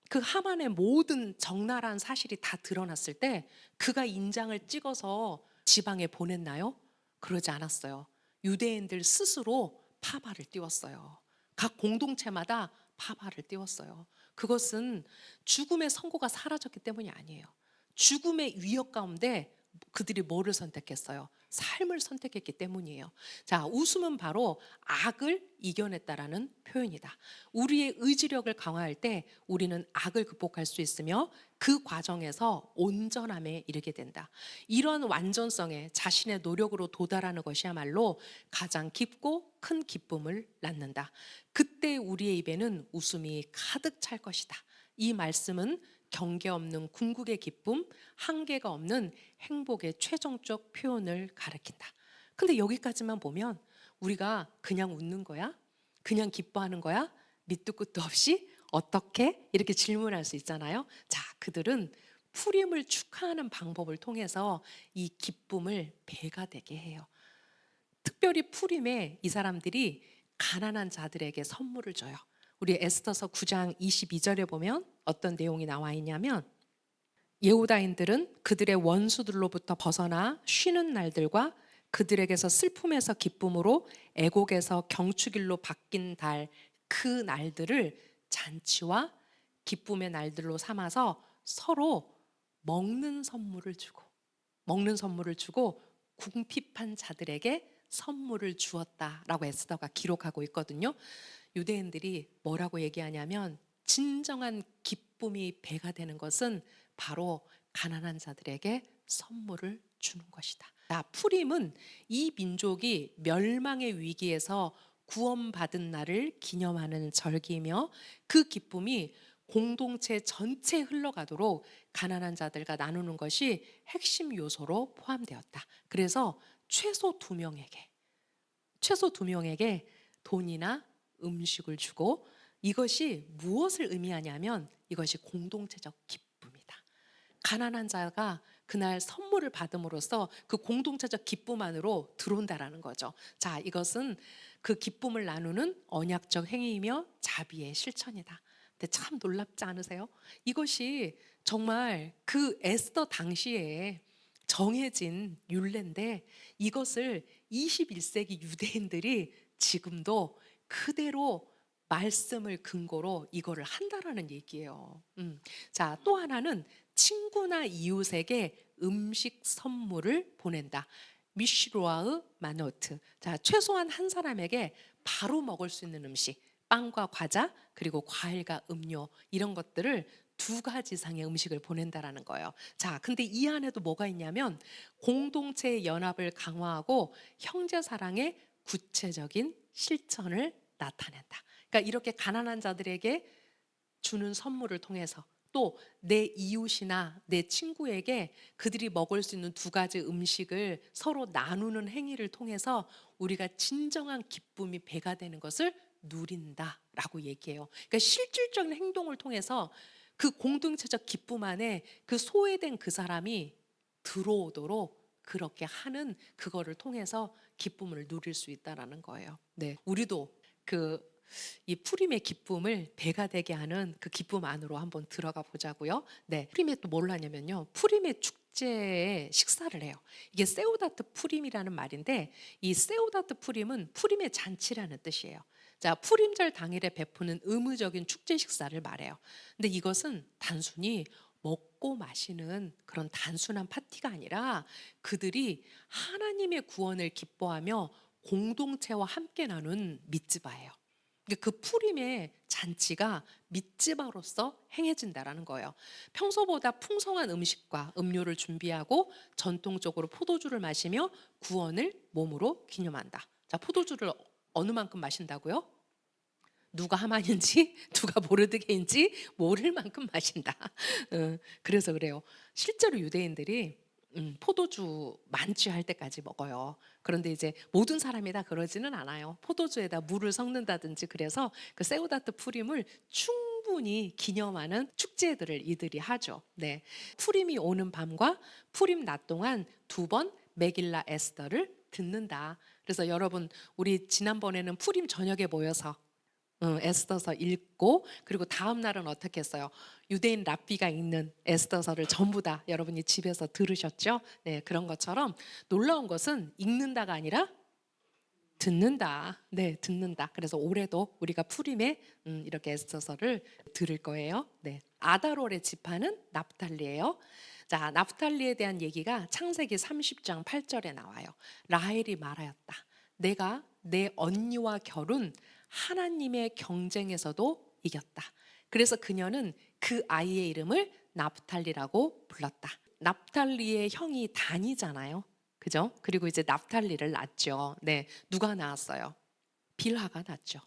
그 하만의 모든 적나라한 사실이 다 드러났을 때 그가 인장을 찍어서 지방에 보냈나요? 그러지 않았어요. 유대인들 스스로 파바를 띄웠어요. 각 공동체마다 파바를 띄웠어요. 그것은 죽음의 선고가 사라졌기 때문이 아니에요. 죽음의 위협 가운데 그들이 뭐를 선택했어요? 삶을 선택했기 때문이에요. 자, 웃음은 바로 악을 이겨냈다라는 표현이다. 우리의 의지력을 강화할 때 우리는 악을 극복할 수 있으며 그 과정에서 온전함에 이르게 된다. 이런 완전성에 자신의 노력으로 도달하는 것이야말로 가장 깊고 큰 기쁨을 낳는다. 그때 우리의 입에는 웃음이 가득 찰 것이다. 이 말씀은 경계 없는 궁극의 기쁨, 한계가 없는 행복의 최종적 표현을 가리킨다. 근데 여기까지만 보면 우리가 그냥 웃는 거야? 그냥 기뻐하는 거야? 밑도 끝도 없이 어떻게? 이렇게 질문할 수 있잖아요. 자, 그들은 푸림을 축하하는 방법을 통해서 이 기쁨을 배가 되게 해요. 특별히 푸림에 이 사람들이 가난한 자들에게 선물을 줘요. 우리 에스더서 9장 22절에 보면 어떤 내용이 나와 있냐면 예후다인들은 그들의 원수들로부터 벗어나 쉬는 날들과 그들에게서 슬픔에서 기쁨으로 애곡에서 경축일로 바뀐 달 그 날들을 잔치와 기쁨의 날들로 삼아서 서로 먹는 선물을 주고 궁핍한 자들에게 선물을 주었다라고 에스더가 기록하고 있거든요. 유대인들이 뭐라고 얘기하냐면 진정한 기쁨이 배가 되는 것은 바로 가난한 자들에게 선물을 주는 것이다. 자, 푸림은 이 민족이 멸망의 위기에서 구원받은 날을 기념하는 절기이며 그 기쁨이 공동체 전체에 흘러가도록 가난한 자들과 나누는 것이 핵심 요소로 포함되었다. 그래서 최소 두 명에게 돈이나 음식을 주고 이것이 무엇을 의미하냐면 이것이 공동체적 기쁨이다. 가난한 자가 그날 선물을 받음으로써 그 공동체적 기쁨 안으로 들어온다라는 거죠. 자, 이것은 그 기쁨을 나누는 언약적 행위이며 자비의 실천이다. 근데 참 놀랍지 않으세요? 이것이 정말 그 에스더 당시에 정해진 율례인데 이것을 21세기 유대인들이 지금도 그대로 말씀을 근거로 이거를 한다라는 얘기예요. 자, 또 하나는 친구나 이웃에게 음식 선물을 보낸다. 미슈로아의 마노트. 자, 최소한 한 사람에게 바로 먹을 수 있는 음식, 빵과 과자, 그리고 과일과 음료 이런 것들을 두 가지 이상의 음식을 보낸다라는 거예요. 자, 근데 이 안에도 뭐가 있냐면 공동체의 연합을 강화하고 형제 사랑의 구체적인 실천을 나타낸다. 그러니까 이렇게 가난한 자들에게 주는 선물을 통해서 또 내 이웃이나 내 친구에게 그들이 먹을 수 있는 두 가지 음식을 서로 나누는 행위를 통해서 우리가 진정한 기쁨이 배가 되는 것을 누린다라고 얘기해요. 그러니까 실질적인 행동을 통해서 그 공동체적 기쁨 안에 그 소외된 그 사람이 들어오도록 그렇게 하는 그거를 통해서 기쁨을 누릴 수 있다라는 거예요. 네, 우리도 그 이 푸림의 기쁨을 배가 되게 하는 그 기쁨 안으로 한번 들어가 보자고요. 네, 푸림에 또 뭘 하냐면요, 푸림의 축제에 식사를 해요. 이게 세우다트 푸림이라는 말인데 이 세우다트 푸림은 푸림의 잔치라는 뜻이에요. 자, 푸림절 당일에 베푸는 의무적인 축제 식사를 말해요. 근데 이것은 단순히 먹고 마시는 그런 단순한 파티가 아니라 그들이 하나님의 구원을 기뻐하며 공동체와 함께 나눈 밑지바예요. 그 푸림의 잔치가 밑지바로서 행해진다라는 거예요. 평소보다 풍성한 음식과 음료를 준비하고 전통적으로 포도주를 마시며 구원을 몸으로 기념한다. 자, 포도주를 어느 만큼 마신다고요? 누가 하만인지 누가 모르드게인지 모를 만큼 마신다. 그래서 그래요. 실제로 유대인들이 포도주 만취할 때까지 먹어요. 그런데 이제 모든 사람이 다 그러지는 않아요. 포도주에다 물을 섞는다든지 그래서 그 세우다트 푸림을 충분히 기념하는 축제들을 이들이 하죠. 네, 푸림이 오는 밤과 푸림 낮 동안 두 번 메길라 에스더를 듣는다. 그래서 여러분 우리 지난번에는 푸림 저녁에 모여서 에스더서 읽고 그리고 다음 날은 어떻게 했어요? 유대인 랍비가 읽는 에스더서를 전부 다 여러분이 집에서 들으셨죠? 네, 그런 것처럼 놀라운 것은 읽는다가 아니라 듣는다. 네, 듣는다. 그래서 올해도 우리가 푸림에 이렇게 에스더서를 들을 거예요. 네, 아다롤의 지파는 납달리예요. 자, 납달리에 대한 얘기가 창세기 30장 8절에 나와요. 라헬이 말하였다. 내가 내 언니와 결혼 하나님의 경쟁에서도 이겼다. 그래서 그녀는 그 아이의 이름을 납탈리라고 불렀다. 납탈리의 형이 단이잖아요. 그죠? 그리고 이제 납탈리를 낳죠. 네, 누가 낳았어요? 빌하가 낳죠.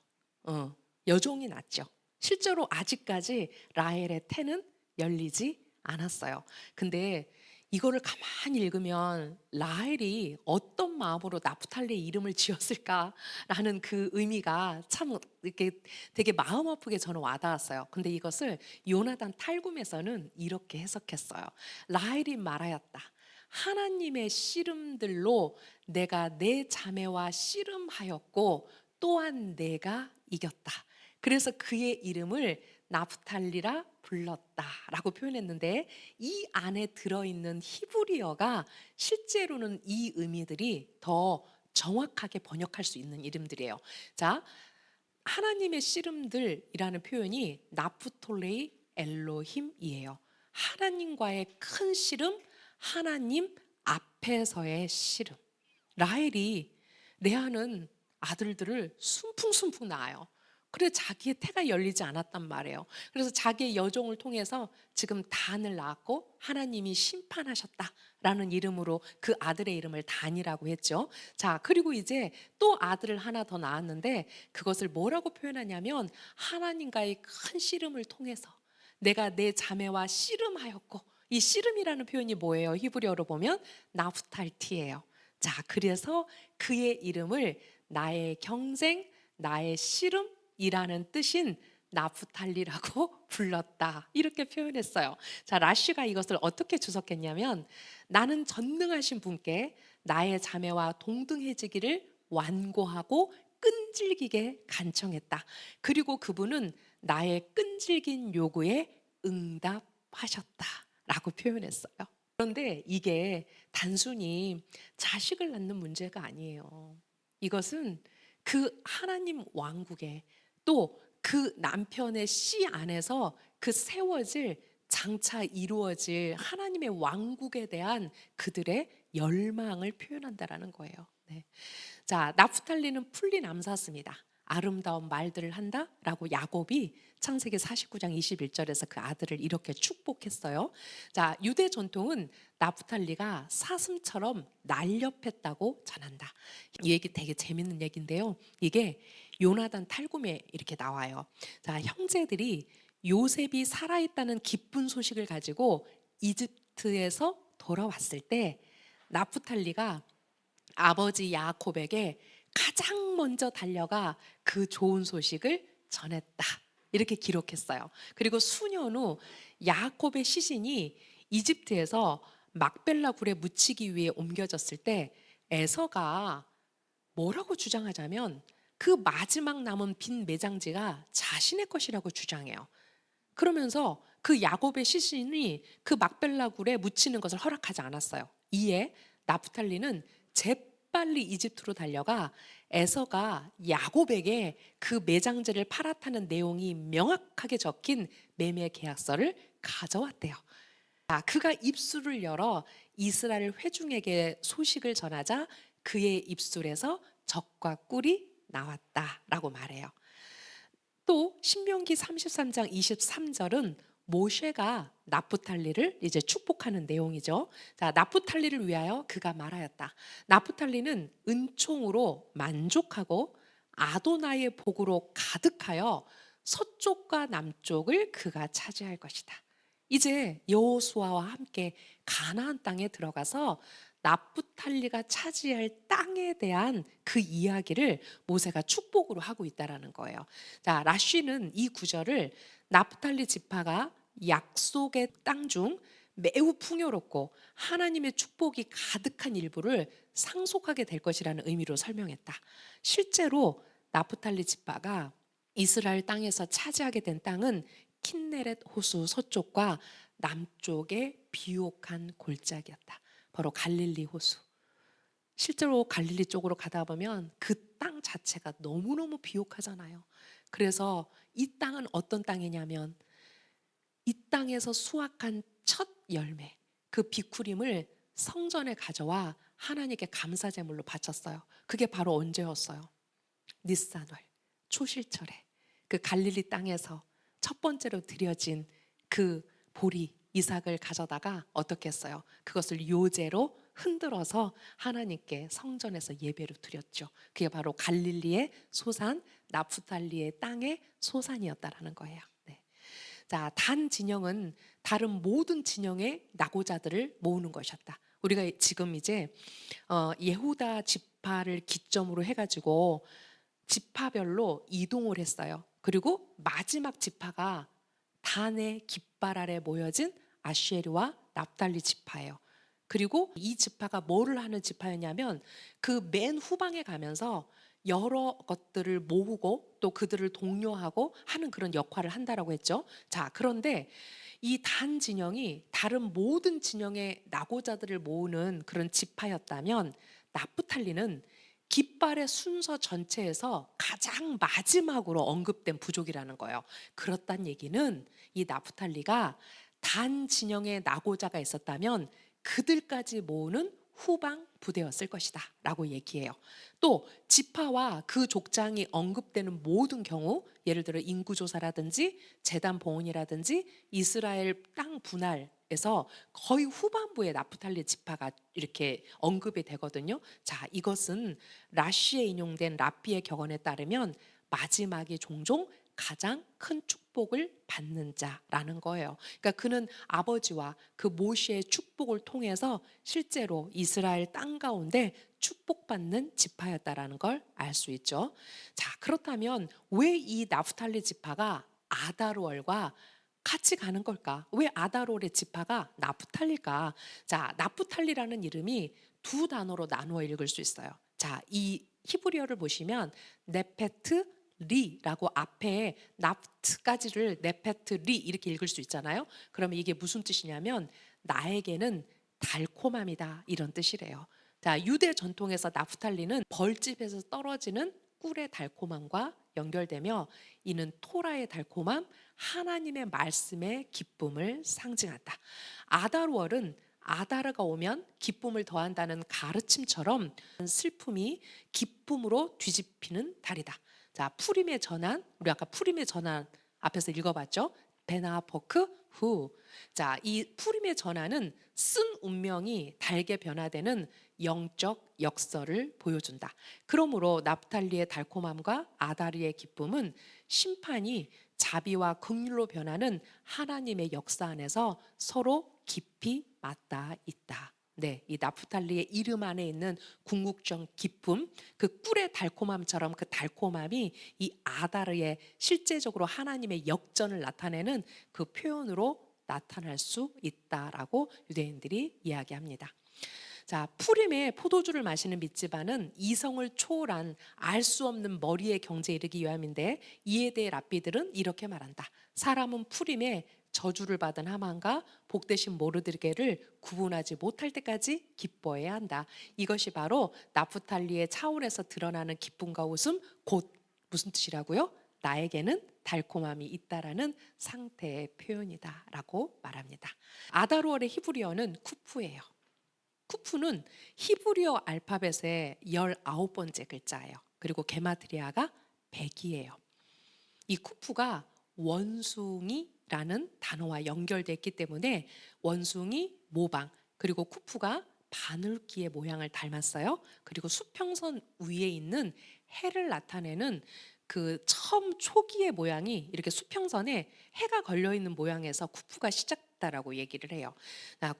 여종이 낳죠. 실제로 아직까지 라헬의 태는 열리지 않았어요. 근데 이거를 가만히 읽으면 라헬이 어떤 마음으로 나프탈리의 이름을 지었을까라는 그 의미가 참 이렇게 되게 마음 아프게 저는 와닿았어요. 근데 이것을 요나단 탈굼에서는 이렇게 해석했어요. 라헬이 말하였다. 하나님의 씨름들로 내가 내 자매와 씨름하였고 또한 내가 이겼다. 그래서 그의 이름을 나프탈리라 불렀다라고 표현했는데 이 안에 들어있는 히브리어가 실제로는 이 의미들이 더 정확하게 번역할 수 있는 이름들이에요. 자, 하나님의 씨름들이라는 표현이 나프톨레이 엘로힘이에요. 하나님과의 큰 씨름, 하나님 앞에서의 씨름. 라헬이 레아는 아들들을 순풍순풍 낳아요. 그래 자기의 태가 열리지 않았단 말이에요. 그래서 자기의 여종을 통해서 지금 단을 낳았고 하나님이 심판하셨다라는 이름으로 그 아들의 이름을 단이라고 했죠. 자, 그리고 이제 또 아들을 하나 더 낳았는데 그것을 뭐라고 표현하냐면 하나님과의 큰 씨름을 통해서 내가 내 자매와 씨름하였고, 이 씨름이라는 표현이 뭐예요? 히브리어로 보면 나프탈티예요. 자, 그래서 그의 이름을 나의 경쟁, 나의 씨름이라는 뜻인 나프탈리라고 불렀다. 이렇게 표현했어요. 자, 라쉬가 이것을 어떻게 주석했냐면 나는 전능하신 분께 나의 자매와 동등해지기를 완고하고 끈질기게 간청했다. 그리고 그분은 나의 끈질긴 요구에 응답하셨다라고 표현했어요. 그런데 이게 단순히 자식을 낳는 문제가 아니에요. 이것은 그 하나님 왕국에 또 그 남편의 씨 안에서 그 세워질 장차 이루어질 하나님의 왕국에 대한 그들의 열망을 표현한다라는 거예요. 네. 자, 나프탈리는 풀리 남사스입니다. 아름다운 말들을 한다라고 야곱이 창세기 49장 21절에서 그 아들을 이렇게 축복했어요. 자, 유대 전통은 나프탈리가 사슴처럼 날렵했다고 전한다. 이 얘기 되게 재밌는 얘기인데요. 이게 요나단 탈구미에 이렇게 나와요. 자, 형제들이 요셉이 살아있다는 기쁜 소식을 가지고 이집트에서 돌아왔을 때 나프탈리가 아버지 야곱에게 가장 먼저 달려가 그 좋은 소식을 전했다. 이렇게 기록했어요. 그리고 수년 후 야곱의 시신이 이집트에서 막벨라 굴에 묻히기 위해 옮겨졌을 때 에서가 뭐라고 주장하자면 그 마지막 남은 빈 매장지가 자신의 것이라고 주장해요. 그러면서 그 야곱의 시신이 그 막벨라 굴에 묻히는 것을 허락하지 않았어요. 이에 나프탈리는 재빨리 이집트로 달려가 에서가 야곱에게 그 매장지를 팔았다는 내용이 명확하게 적힌 매매 계약서를 가져왔대요. 그가 입술을 열어 이스라엘 회중에게 소식을 전하자 그의 입술에서 적과 꿀이 나왔다라고 말해요. 또 신명기 33장 23절은 모셰가 나프탈리를 이제 축복하는 내용이죠. 자, 나프탈리를 위하여 그가 말하였다. 나프탈리는 은총으로 만족하고 아도나의 복으로 가득하여 서쪽과 남쪽을 그가 차지할 것이다. 이제 여호수아와 함께 가나안 땅에 들어가서 나프탈리가 차지할 땅에 대한 그 이야기를 모세가 축복으로 하고 있다라는 거예요. 자, 라쉬는 이 구절을 나프탈리 지파가 약속의 땅 중 매우 풍요롭고 하나님의 축복이 가득한 일부를 상속하게 될 것이라는 의미로 설명했다. 실제로 나프탈리 지파가 이스라엘 땅에서 차지하게 된 땅은 킨네렛 호수 서쪽과 남쪽의 비옥한 골짜기였다. 바로 갈릴리 호수. 실제로 갈릴리 쪽으로 가다 보면 그 땅 자체가 너무너무 비옥하잖아요. 그래서 이 땅은 어떤 땅이냐면 이 땅에서 수확한 첫 열매, 그 비쿠림을 성전에 가져와 하나님께 감사 제물로 바쳤어요. 그게 바로 언제였어요? 니산월, 초실절에 그 갈릴리 땅에서 첫 번째로 드려진 그 보리 이삭을 가져다가 어떻게 했어요? 그것을 요제로 흔들어서 하나님께 성전에서 예배로 드렸죠. 그게 바로 갈릴리의 소산, 나프탈리의 땅의 소산이었다라는 거예요. 네. 자, 단 진영은 다른 모든 진영의 낙오자들을 모으는 것이었다. 우리가 지금 이제 예후다 지파를 기점으로 해가지고 지파별로 이동을 했어요. 그리고 마지막 지파가 단의 깃발 아래 모여진 아쉐르와 납달리 지파예요. 그리고 이 지파가 뭐를 하는 지파였냐면 그 맨 후방에 가면서 여러 것들을 모으고 또 그들을 독려하고 하는 그런 역할을 한다라고 했죠. 자, 그런데 이 단 진영이 다른 모든 진영의 낙오자들을 모으는 그런 지파였다면 나프탈리는 깃발의 순서 전체에서 가장 마지막으로 언급된 부족이라는 거예요. 그렇단 얘기는 이 나프탈리가 단 진영의 낙오자가 있었다면 그들까지 모으는 후방 부대였을 것이다 라고 얘기해요. 또 지파와 그 족장이 언급되는 모든 경우, 예를 들어 인구조사라든지 재단 봉헌이라든지 이스라엘 땅 분할에서 거의 후반부에 나프탈리 지파가 이렇게 언급이 되거든요. 자, 이것은 라쉬에 인용된 라피의 격언에 따르면 마지막에 종종 가장 큰 축복을 받는 자라는 거예요. 그러니까 그는 아버지와 그 모시의 축복을 통해서 실제로 이스라엘 땅 가운데 축복받는 지파였다라는 걸 알 수 있죠. 자, 그렇다면 왜 이 나프탈리 지파가 아다롤과 같이 가는 걸까? 왜 아다롤의 지파가 나프탈리일까? 자, 나프탈리라는 이름이 두 단어로 나누어 읽을 수 있어요. 자, 이 히브리어를 보시면 네페트 리라고 앞에 나프트까지를 네페트 리 이렇게 읽을 수 있잖아요. 그러면 이게 무슨 뜻이냐면 나에게는 달콤함이다 이런 뜻이래요. 자, 유대 전통에서 나프탈리는 벌집에서 떨어지는 꿀의 달콤함과 연결되며 이는 토라의 달콤함, 하나님의 말씀의 기쁨을 상징한다. 아다르월은 아다르가 오면 기쁨을 더한다는 가르침처럼 슬픔이 기쁨으로 뒤집히는 달이다. 자, 푸림의 전환. 우리 아까 푸림의 전환 앞에서 읽어봤죠? 베나포크 후. 자, 이 푸림의 전환은 쓴 운명이 달게 변화되는 영적 역설을 보여준다. 그러므로 납탈리의 달콤함과 아다리의 기쁨은 심판이 자비와 긍휼로 변하는 하나님의 역사 안에서 서로 깊이 맞닿아 있다. 네, 이 나프탈리의 이름 안에 있는 궁극적 기쁨, 그 꿀의 달콤함처럼 그 달콤함이 이 아다르의 실제적으로 하나님의 역전을 나타내는 그 표현으로 나타날 수 있다라고 유대인들이 이야기합니다. 자, 푸림에 포도주를 마시는 밑집안은 이성을 초월한 알 수 없는 머리의 경제에 이르기 위함인데, 이에 대해 랍비들은 이렇게 말한다. 사람은 푸림에 저주를 받은 하만과 복되신 모르드게를 구분하지 못할 때까지 기뻐해야 한다. 이것이 바로 나프탈리의 차원에서 드러나는 기쁨과 웃음, 곧 무슨 뜻이라고요? 나에게는 달콤함이 있다라는 상태의 표현이다라고 말합니다. 아다루얼의 히브리어는 쿠프예요. 쿠프는 히브리어 알파벳의 19번째 글자예요. 그리고 게마트리아가 100이에요. 이 쿠프가 원숭이라는 단어와 연결됐기 때문에 원숭이, 모방, 그리고 쿠프가 바늘귀의 모양을 닮았어요. 그리고 수평선 위에 있는 해를 나타내는 그 처음 초기의 모양이 이렇게 수평선에 해가 걸려 있는 모양에서 쿠프가 시작다라고 얘기를 해요.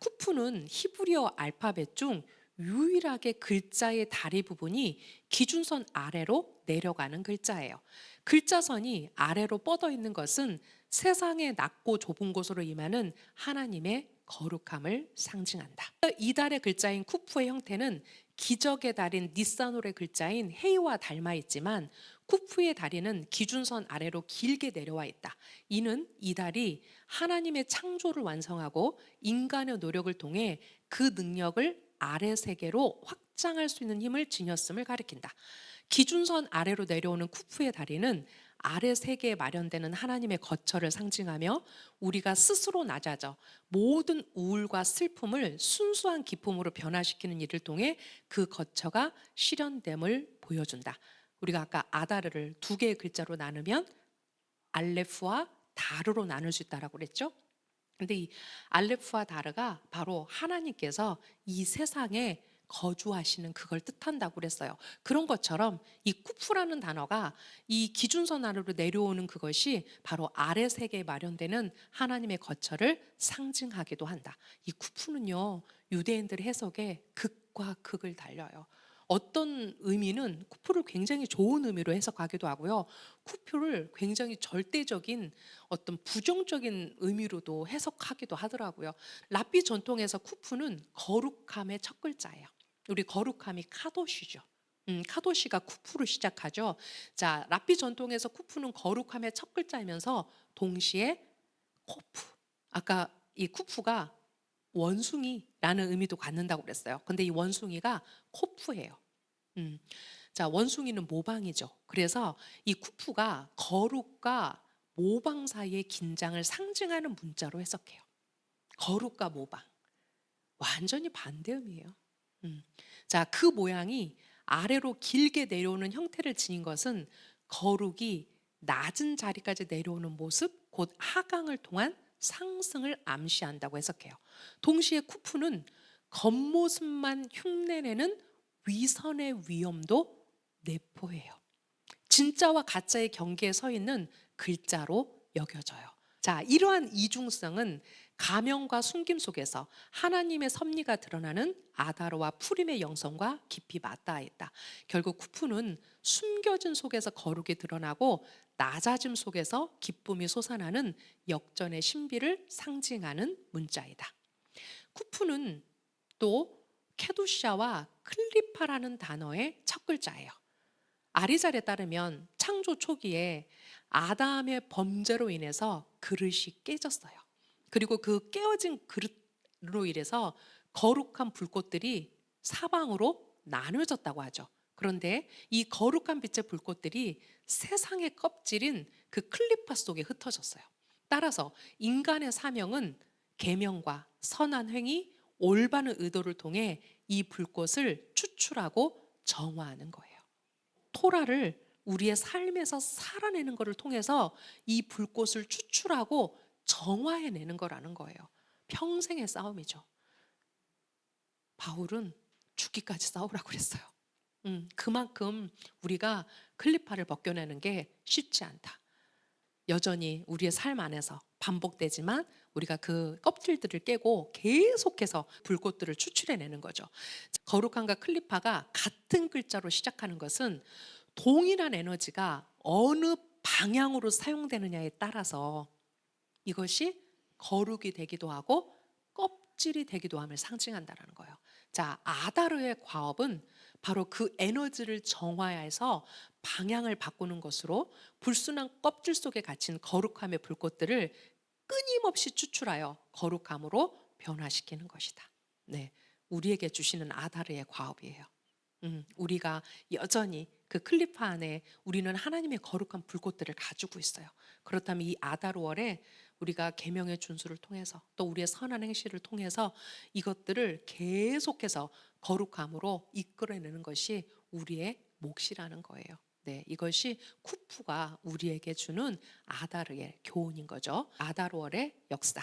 쿠프는 히브리어 알파벳 중 유일하게 글자의 다리 부분이 기준선 아래로 내려가는 글자예요. 글자선이 아래로 뻗어 있는 것은 세상의 낮고 좁은 곳으로 임하는 하나님의 거룩함을 상징한다. 이 달의 글자인 쿠프의 형태는 기적의 달인 니사놀의 글자인 헤이와 닮아 있지만 쿠프의 다리는 기준선 아래로 길게 내려와 있다. 이는 이 달이 하나님의 창조를 완성하고 인간의 노력을 통해 그 능력을 아래 세계로 확장할 수 있는 힘을 지녔음을 가리킨다. 기준선 아래로 내려오는 쿠프의 다리는 아래 세계에 마련되는 하나님의 거처를 상징하며 우리가 스스로 낮아져 모든 우울과 슬픔을 순수한 기쁨으로 변화시키는 일을 통해 그 거처가 실현됨을 보여준다. 우리가 아까 아다르를 두 개의 글자로 나누면 알레프와 다르로 나눌 수 있다라고 그랬죠? 근데 이 알레프와 다르가 바로 하나님께서 이 세상에 거주하시는 그걸 뜻한다고 그랬어요. 그런 것처럼 이 쿠프라는 단어가 이 기준선 아래로 내려오는 그것이 바로 아래 세계에 마련되는 하나님의 거처를 상징하기도 한다. 이 쿠프는요, 유대인들의 해석에 극과 극을 달려요. 어떤 의미는 쿠프를 굉장히 좋은 의미로 해석하기도 하고요. 쿠프를 굉장히 절대적인 어떤 부정적인 의미로도 해석하기도 하더라고요. 랍비 전통에서 쿠프는 거룩함의 첫 글자예요. 우리 거룩함이 카도시죠. 카도시가 쿠프로 시작하죠. 자, 랍비 전통에서 쿠프는 거룩함의 첫 글자이면서 동시에 코프. 아까 이 쿠프가 원숭이라는 의미도 갖는다고 그랬어요. 근데 이 원숭이가 코프예요. 자, 원숭이는 모방이죠. 그래서 이 쿠프가 거룩과 모방 사이의 긴장을 상징하는 문자로 해석해요. 거룩과 모방. 완전히 반대 의미예요. 자, 그 모양이 아래로 길게 내려오는 형태를 지닌 것은 거룩이 낮은 자리까지 내려오는 모습, 곧 하강을 통한 상승을 암시한다고 해석해요. 동시에 쿠프는 겉모습만 흉내내는 위선의 위험도 내포해요. 진짜와 가짜의 경계에 서 있는 글자로 여겨져요. 자, 이러한 이중성은 가명과 숨김 속에서 하나님의 섭리가 드러나는 아다로와 푸림의 영성과 깊이 맞닿아 있다. 결국 쿠프는 숨겨진 속에서 거룩이 드러나고 낮아짐 속에서 기쁨이 솟아나는 역전의 신비를 상징하는 문자이다. 쿠프는 또 케두샤와 클리파라는 단어의 첫 글자예요. 아리잘에 따르면 창조 초기에 아담의 범죄로 인해서 그릇이 깨졌어요. 그리고 그 깨어진 그릇로 인해서 거룩한 불꽃들이 사방으로 나눠졌다고 하죠. 그런데 이 거룩한 빛의 불꽃들이 세상의 껍질인 그 클리파 속에 흩어졌어요. 따라서 인간의 사명은 계명과 선한 행위, 올바른 의도를 통해 이 불꽃을 추출하고 정화하는 거예요. 토라를 우리의 삶에서 살아내는 것을 통해서 이 불꽃을 추출하고 정화해내는 거라는 거예요. 평생의 싸움이죠. 바울은 죽기까지 싸우라고 그랬어요. 그만큼 우리가 클리파를 벗겨내는 게 쉽지 않다. 여전히 우리의 삶 안에서 반복되지만 우리가 그 껍질들을 깨고 계속해서 불꽃들을 추출해내는 거죠. 거룩함과 클리파가 같은 글자로 시작하는 것은 동일한 에너지가 어느 방향으로 사용되느냐에 따라서 이것이 거룩이 되기도 하고 껍질이 되기도 함을 상징한다는 거예요. 자, 아다르의 과업은 바로 그 에너지를 정화해서 방향을 바꾸는 것으로 불순한 껍질 속에 갇힌 거룩함의 불꽃들을 끊임없이 추출하여 거룩함으로 변화시키는 것이다. 네, 우리에게 주시는 아다르의 과업이에요. 우리가 여전히 그 클리파 안에 우리는 하나님의 거룩한 불꽃들을 가지고 있어요. 그렇다면 이 아다르월에 우리가 계명의 준수를 통해서 또 우리의 선한 행실을 통해서 이것들을 계속해서 거룩함으로 이끌어내는 것이 우리의 몫이라는 거예요. 네, 이것이 쿠프가 우리에게 주는 아다르의 교훈인 거죠. 아다르월의 역사.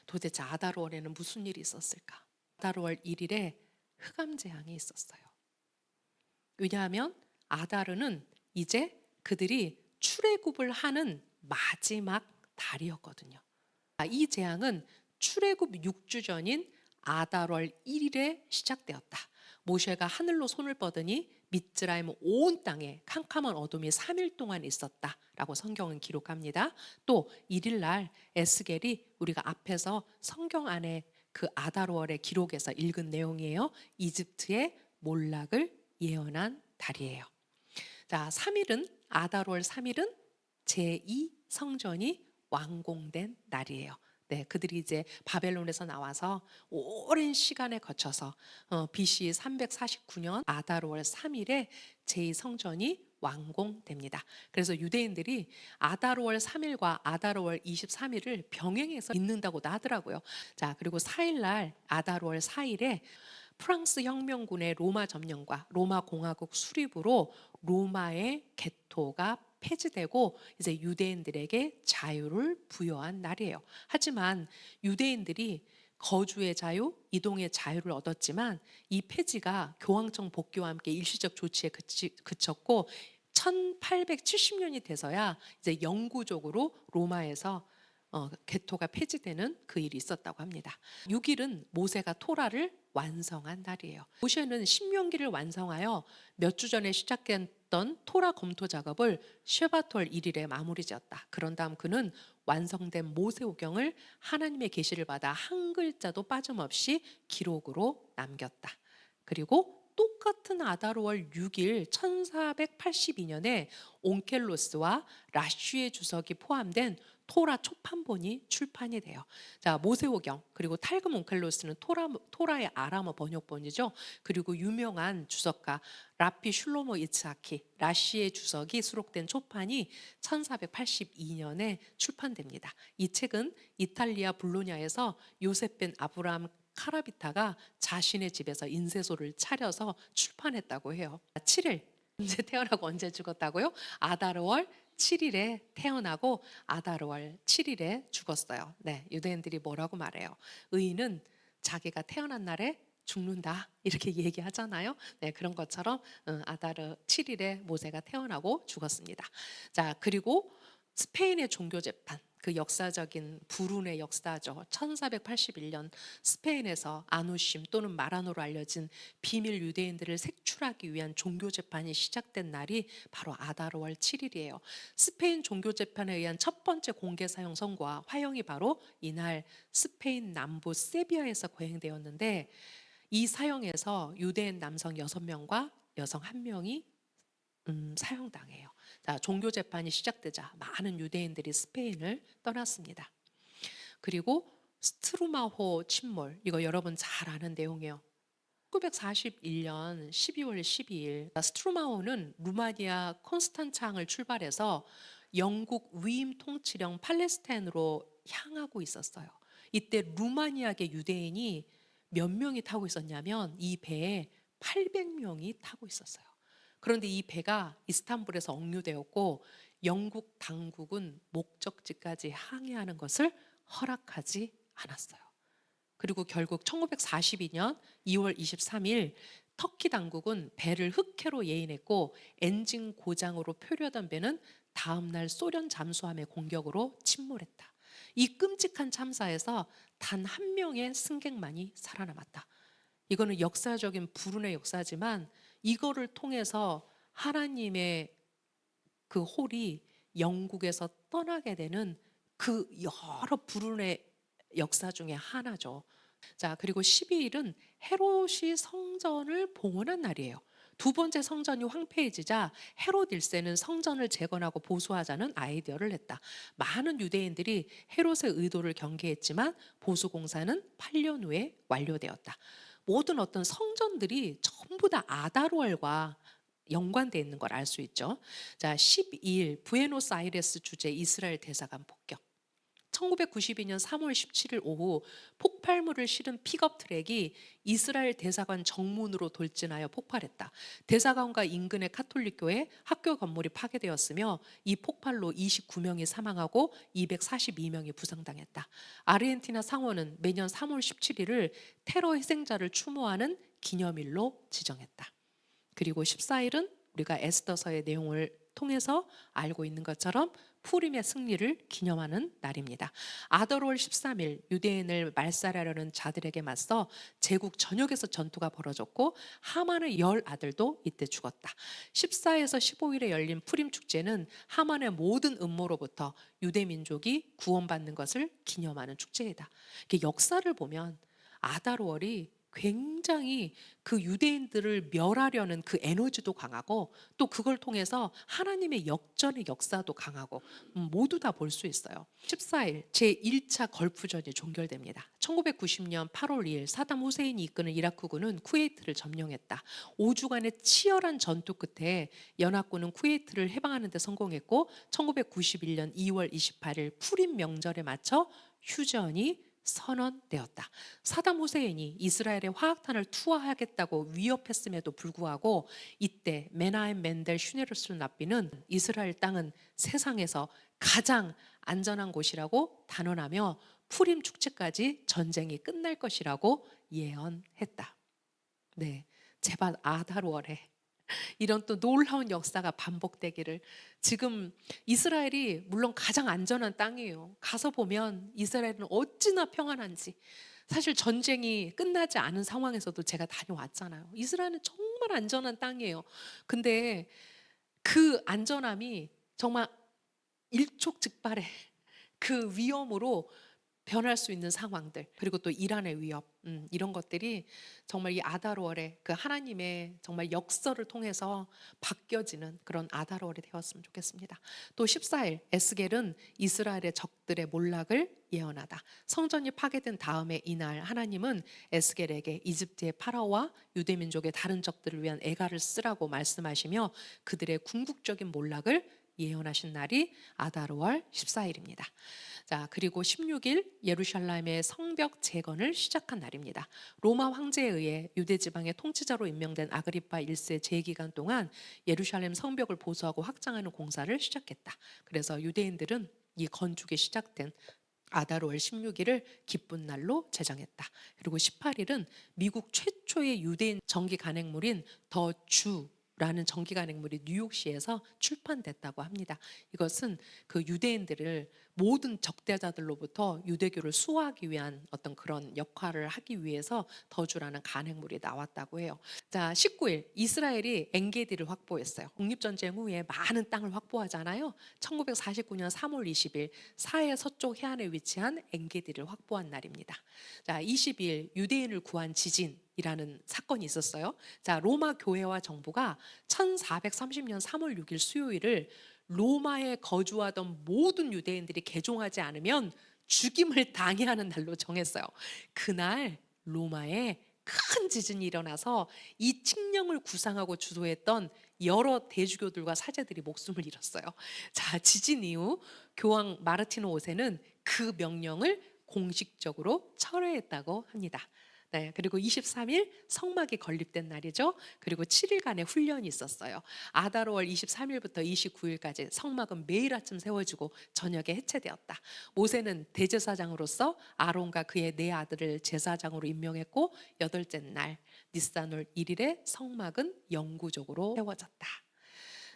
도대체 아다르월에는 무슨 일이 있었을까? 아다르월 1일에 흑암 재앙이 있었어요. 왜냐하면 아다르는 이제 그들이 출애굽을 하는 마지막 달이었거든요. 이 재앙은 출애굽 6주 전인 아달월 1일에 시작되었다. 모세가 하늘로 손을 뻗으니 미tz라임 온 땅에 캄캄한 어둠이 3일 동안 있었다라고 성경은 기록합니다. 또 1일 날 에스겔이 우리가 앞에서 성경 안에 그 아달월의 기록에서 읽은 내용이에요. 이집트의 몰락을 예언한 달이에요. 자, 3일은 아달월 3일은 제2 성전이 완공된 날이에요. 네, 그들이 이제 바벨론에서 나와서 오랜 시간에 거쳐서 BC 349년 아달월 3일에 제2성전이 완공됩니다. 그래서 유대인들이 아달월 3일과 아달월 23일을 병행해서 있는다고도 하더라고요. 자, 그리고 4일 날 아달월 4일에 프랑스 혁명군의 로마 점령과 로마 공화국 수립으로 로마의 개토가 폐지되고 이제 유대인들에게 자유를 부여한 날이에요. 하지만 유대인들이 거주의 자유, 이동의 자유를 얻었지만 이 폐지가 교황청 복귀와 함께 일시적 조치에 그쳤고 1870년이 돼서야 이제 영구적으로 로마에서 개토가 폐지되는 그 일이 있었다고 합니다. 6일은 모세가 토라를 완성한 날이에요. 모세는 신명기를 완성하여 몇 주 전에 시작했던 토라 검토 작업을 쉐바톨 1일에 마무리 지었다. 그런 다음 그는 완성된 모세오경을 하나님의 계시를 받아 한 글자도 빠짐없이 기록으로 남겼다. 그리고 똑같은 아다르월 6일 1482년에 온켈로스와 라쉬의 주석이 포함된 토라 초판본이 출판이 돼요. 자, 모세오경 그리고 탈금 온켈로스는 토라의 아람어 번역본이죠. 그리고 유명한 주석가 라피 슐로모 이츠하키 라시의 주석이 수록된 초판이 1482년에 출판됩니다. 이 책은 이탈리아 볼로냐에서 요셉 벤 아브라함 카라비타가 자신의 집에서 인쇄소를 차려서 출판했다고 해요. 7일 언제 태어나고 언제 죽었다고요? 아다르월 7일에 태어나고 아다르월 7일에 죽었어요. 네, 유대인들이 뭐라고 말해요? 의인은 자기가 태어난 날에 죽는다 이렇게 얘기하잖아요. 네, 그런 것처럼 아다르 7일에 모세가 태어나고 죽었습니다. 자, 그리고 스페인의 종교 재판 그 역사적인 불운의 역사죠. 1481년 스페인에서 아누심 또는 마라노로 알려진 비밀 유대인들을 색출하기 위한 종교 재판이 시작된 날이 바로 아다르월 7일이에요. 스페인 종교 재판에 의한 첫 번째 공개 사형 선고와 화형이 바로 이날 스페인 남부 세비야에서 거행되었는데 이 사형에서 유대인 남성 6명과 여성 1명이 사형당해요. 자, 종교 재판이 시작되자 많은 유대인들이 스페인을 떠났습니다. 그리고 스트루마호 침몰 이거 여러분 잘 아는 내용이에요. 1941년 12월 12일 스트루마호는 루마니아 콘스탄차항을 출발해서 영국 위임 통치령 팔레스타인으로 향하고 있었어요. 이때 루마니아계 유대인이 몇 명이 타고 있었냐면 이 배에 800명이 타고 있었어요. 그런데 이 배가 이스탄불에서 억류되었고 영국 당국은 목적지까지 항해하는 것을 허락하지 않았어요. 그리고 결국 1942년 2월 23일 터키 당국은 배를 흑해로 예인했고 엔진 고장으로 표류하던 배는 다음날 소련 잠수함의 공격으로 침몰했다. 이 끔찍한 참사에서 단 한 명의 승객만이 살아남았다. 이거는 역사적인 불운의 역사지만 이거를 통해서 하나님의 그 홀이 영국에서 떠나게 되는 그 여러 불운의 역사 중에 하나죠. 자, 그리고 12일은 헤롯이 성전을 봉헌한 날이에요. 두 번째 성전이 황폐해지자 헤롯 1세는 성전을 재건하고 보수하자는 아이디어를 냈다. 많은 유대인들이 헤롯의 의도를 경계했지만 보수 공사는 8년 후에 완료되었다. 모든 어떤 성전들이 전부 다 아다르월과 연관되어 있는 걸 알 수 있죠. 자, 12일 부에노스아이레스 주재 이스라엘 대사관 폭격. 1992년 3월 17일 오후 폭발물을 실은 픽업 트랙이 이스라엘 대사관 정문으로 돌진하여 폭발했다. 대사관과 인근의 카톨릭 교회 학교 건물이 파괴되었으며 이 폭발로 29명이 사망하고 242명이 부상당했다. 아르헨티나 상원은 매년 3월 17일을 테러 희생자를 추모하는 기념일로 지정했다. 그리고 14일은 우리가 에스더서의 내용을 통해서 알고 있는 것처럼 푸림의 승리를 기념하는 날입니다. 아더월 13일 유대인을 말살하려는 자들에게 맞서 제국 전역에서 전투가 벌어졌고 하만의 10 아들도 이때 죽었다. 14에서 15일에 열린 푸림 축제는 하만의 모든 음모로부터 유대 민족이 구원받는 것을 기념하는 축제이다. 역사를 보면 아달월이 굉장히 그 유대인들을 멸하려는 그 에너지도 강하고 또 그걸 통해서 하나님의 역전의 역사도 강하고 모두 다 볼 수 있어요. 14일 제1차 걸프전이 종결됩니다. 1990년 8월 2일 사담 후세인이 이끄는 이라크군은 쿠웨이트를 점령했다. 5주간의 치열한 전투 끝에 연합군은 쿠웨이트를 해방하는 데 성공했고 1991년 2월 28일 푸림 명절에 맞춰 휴전이 선언되었다. 사담 후세인이 이스라엘에 화학탄을 투하하겠다고 위협했음에도 불구하고 이때 메나헴 멘델 슈네르스 납비는 이스라엘 땅은 세상에서 가장 안전한 곳이라고 단언하며 푸림 축제까지 전쟁이 끝날 것이라고 예언했다. 네, 제발 아달월에 이런 또 놀라운 역사가 반복되기를. 지금 이스라엘이 물론 가장 안전한 땅이에요. 가서 보면 이스라엘은 어찌나 평안한지. 사실 전쟁이 끝나지 않은 상황에서도 제가 다녀왔잖아요. 이스라엘은 정말 안전한 땅이에요. 근데 그 안전함이 정말 일촉즉발의 그 위험으로 변할 수 있는 상황들, 그리고 또 이란의 위협, 이런 것들이 정말 이 아달월에 그 하나님의 정말 역사를 통해서 바뀌어지는 그런 아달월이 되었으면 좋겠습니다. 또 14일 에스겔은 이스라엘의 적들의 몰락을 예언하다. 성전이 파괴된 다음에 이날 하나님은 에스겔에게 이집트의 파라오와 유대민족의 다른 적들을 위한 애가를 쓰라고 말씀하시며 그들의 궁극적인 몰락을 예언하신 날이 아달월 14일입니다. 자, 그리고 16일 예루살렘의 성벽 재건을 시작한 날입니다. 로마 황제에 의해 유대 지방의 통치자로 임명된 아그리파 1세 재기간 동안 예루살렘 성벽을 보수하고 확장하는 공사를 시작했다. 그래서 유대인들은 이 건축이 시작된 아달월 16일을 기쁜 날로 제정했다. 그리고 18일은 미국 최초의 유대인 정기 간행물인 더 주라는 정기 간행물이 뉴욕시에서 출판됐다고 합니다. 이것은 그 유대인들을 모든 적대자들로부터 유대교를 수호하기 위한 어떤 그런 역할을 하기 위해서 더주라는 간행물이 나왔다고 해요. 자, 19일 이스라엘이 엔게디를 확보했어요. 독립전쟁 후에 많은 땅을 확보하잖아요. 1949년 3월 20일 사해 서쪽 해안에 위치한 엔게디를 확보한 날입니다. 자, 22일 유대인을 구한 지진이라는 사건이 있었어요. 자, 로마 교회와 정부가 1430년 3월 6일 수요일을 로마에 거주하던 모든 유대인들이 개종하지 않으면 죽임을 당해야 하는 날로 정했어요. 그날 로마에 큰 지진이 일어나서 이 칙령을 구상하고 주도했던 여러 대주교들과 사제들이 목숨을 잃었어요. 자, 지진 이후 교황 마르티노 5세는 그 명령을 공식적으로 철회했다고 합니다. 네, 그리고 23일 성막이 건립된 날이죠. 그리고 7일간의 훈련이 있었어요. 아다르월 23일부터 29일까지 성막은 매일 아침 세워지고 저녁에 해체되었다. 모세는 대제사장으로서 아론과 그의 네 아들을 제사장으로 임명했고 여덟째 날 니산월 1일에 성막은 영구적으로 세워졌다.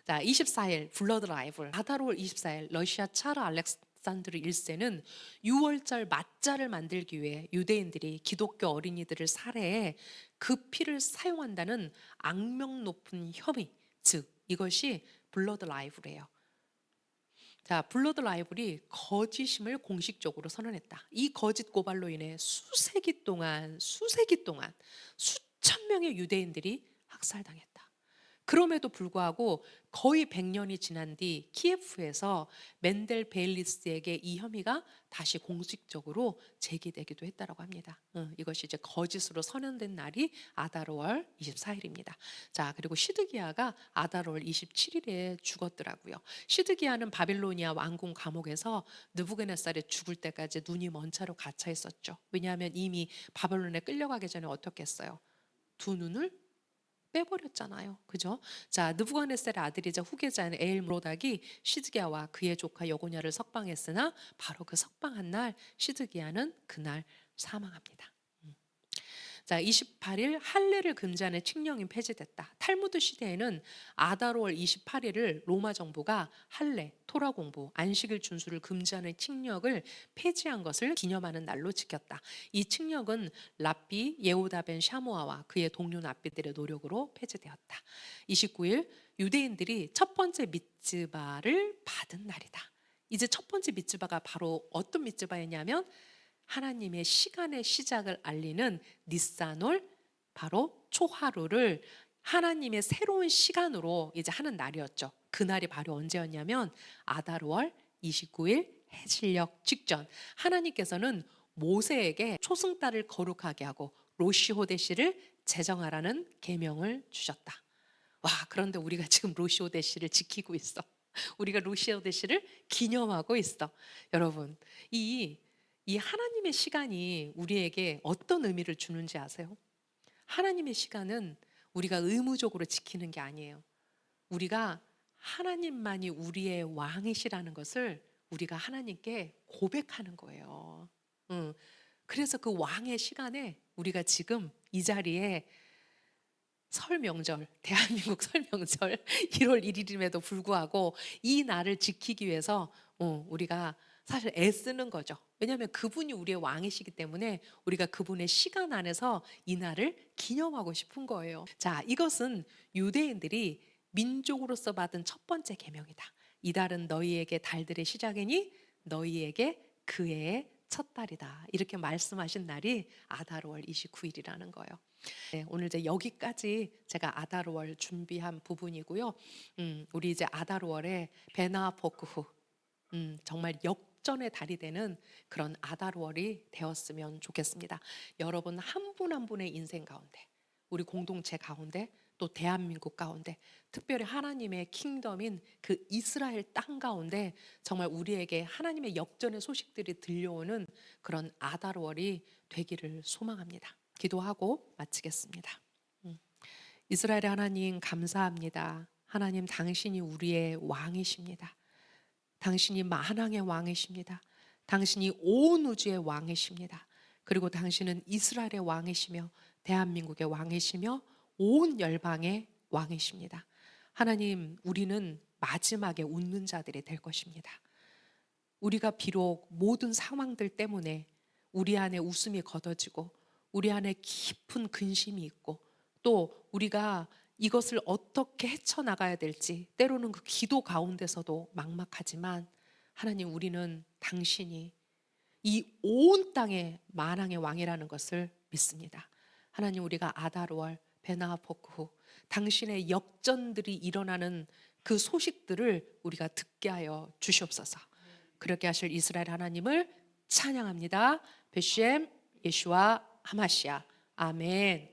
자, 24일 블러드 라이블 아다르월 24일 러시아 차르 알렉산드르 1세는 6월절 맞자를 만들기 위해 유대인들이 기독교 어린이들을 살해해 그 피를 사용한다는 악명 높은 혐의, 즉 이것이 블러드 라이블이에요. 자, 블러드 라이블이 거짓임을 공식적으로 선언했다. 이 거짓 고발로 인해 수세기 동안 수천 명의 유대인들이 학살당했다. 그럼에도 불구하고 거의 100년이 지난 뒤 키예프에서 멘델 베일리스에게 이 혐의가 다시 공식적으로 제기되기도 했다고 합니다. 이것이 이제 거짓으로 선언된 날이 아다르월 24일입니다. 자, 그리고 시드기야가 아다르월 27일에 죽었더라고요. 시드기야는 바빌로니아 왕궁 감옥에서 느부갓네살이 죽을 때까지 눈이 먼 차로 갇혀 있었죠. 왜냐하면 이미 바벨론에 끌려가기 전에 어떻게 했어요? 두 눈을 빼버렸잖아요. 그죠? 자, 느부갓네살의 아들이자 후계자인 에일므로닥이 시드기야와 그의 조카 여고냐를 석방했으나 바로 그 석방한 날 시드기야는 그날 사망합니다. 자, 28일 할례를 금지하는 칙령이 폐지됐다. 탈무드 시대에는 아다르월 28일을 로마 정부가 할례, 토라 공부, 안식일 준수를 금지하는 칙령을 폐지한 것을 기념하는 날로 지켰다. 이 칙령은 랍비 예후다 벤 샤무아와 그의 동료 랍비들의 노력으로 폐지되었다. 29일 유대인들이 첫 번째 미tz바를 받은 날이다. 이제 첫 번째 미tz바가 바로 어떤 미tz바였냐면 하나님의 시간의 시작을 알리는 니산월, 바로 초하루를 하나님의 새로운 시간으로 이제 하는 날이었죠. 그날이 바로 언제였냐면 아다르월 29일 해질녘 직전, 하나님께서는 모세에게 초승달을 거룩하게 하고 로시호데시를 제정하라는 계명을 주셨다. 와, 그런데 우리가 지금 로시호데시를 지키고 있어. 우리가 로시호데시를 기념하고 있어. 여러분, 이 하나님의 시간이 우리에게 어떤 의미를 주는지 아세요? 하나님의 시간은 우리가 의무적으로 지키는 게 아니에요. 우리가 하나님만이 우리의 왕이시라는 것을 우리가 하나님께 고백하는 거예요. 그래서 그 왕의 시간에 우리가 지금 이 자리에 설 명절, 대한민국 설 명절 1월 1일임에도 불구하고 이 날을 지키기 위해서 우리가 사실 애쓰는 거죠. 왜냐하면 그분이 우리의 왕이시기 때문에 우리가 그분의 시간 안에서 이 날을 기념하고 싶은 거예요. 자, 이것은 유대인들이 민족으로서 받은 첫 번째 계명이다. 이 달은 너희에게 달들의 시작이니 너희에게 그 해의 첫 달이다. 이렇게 말씀하신 날이 아다르월 29일이라는 거예요. 네, 오늘 이제 여기까지 제가 아다르월 준비한 부분이고요. 우리 이제 아다르월에 베나포크후, 정말 역전의 달이 되는 그런 아다르월이 되었으면 좋겠습니다. 여러분 한 분 한 분의 인생 가운데, 우리 공동체 가운데, 또 대한민국 가운데, 특별히 하나님의 킹덤인 그 이스라엘 땅 가운데 정말 우리에게 하나님의 역전의 소식들이 들려오는 그런 아다르월이 되기를 소망합니다. 기도하고 마치겠습니다. 이스라엘의 하나님 감사합니다. 하나님 당신이 우리의 왕이십니다. 당신이 만왕의 왕이십니다. 당신이 온 우주의 왕이십니다. 그리고 당신은 이스라엘의 왕이시며 대한민국의 왕이시며 온 열방의 왕이십니다. 하나님, 우리는 마지막에 웃는 자들이 될 것입니다. 우리가 비록 모든 상황들 때문에 우리 안에 웃음이 걷어지고 우리 안에 깊은 근심이 있고 또 우리가 이것을 어떻게 헤쳐나가야 될지 때로는 그 기도 가운데서도 막막하지만 하나님, 우리는 당신이 이 온 땅의 만왕의 왕이라는 것을 믿습니다. 하나님, 우리가 아다르월 베나포크후 당신의 역전들이 일어나는 그 소식들을 우리가 듣게 하여 주시옵소서. 그렇게 하실 이스라엘 하나님을 찬양합니다. 베셴 예슈아 하마시아. 아멘.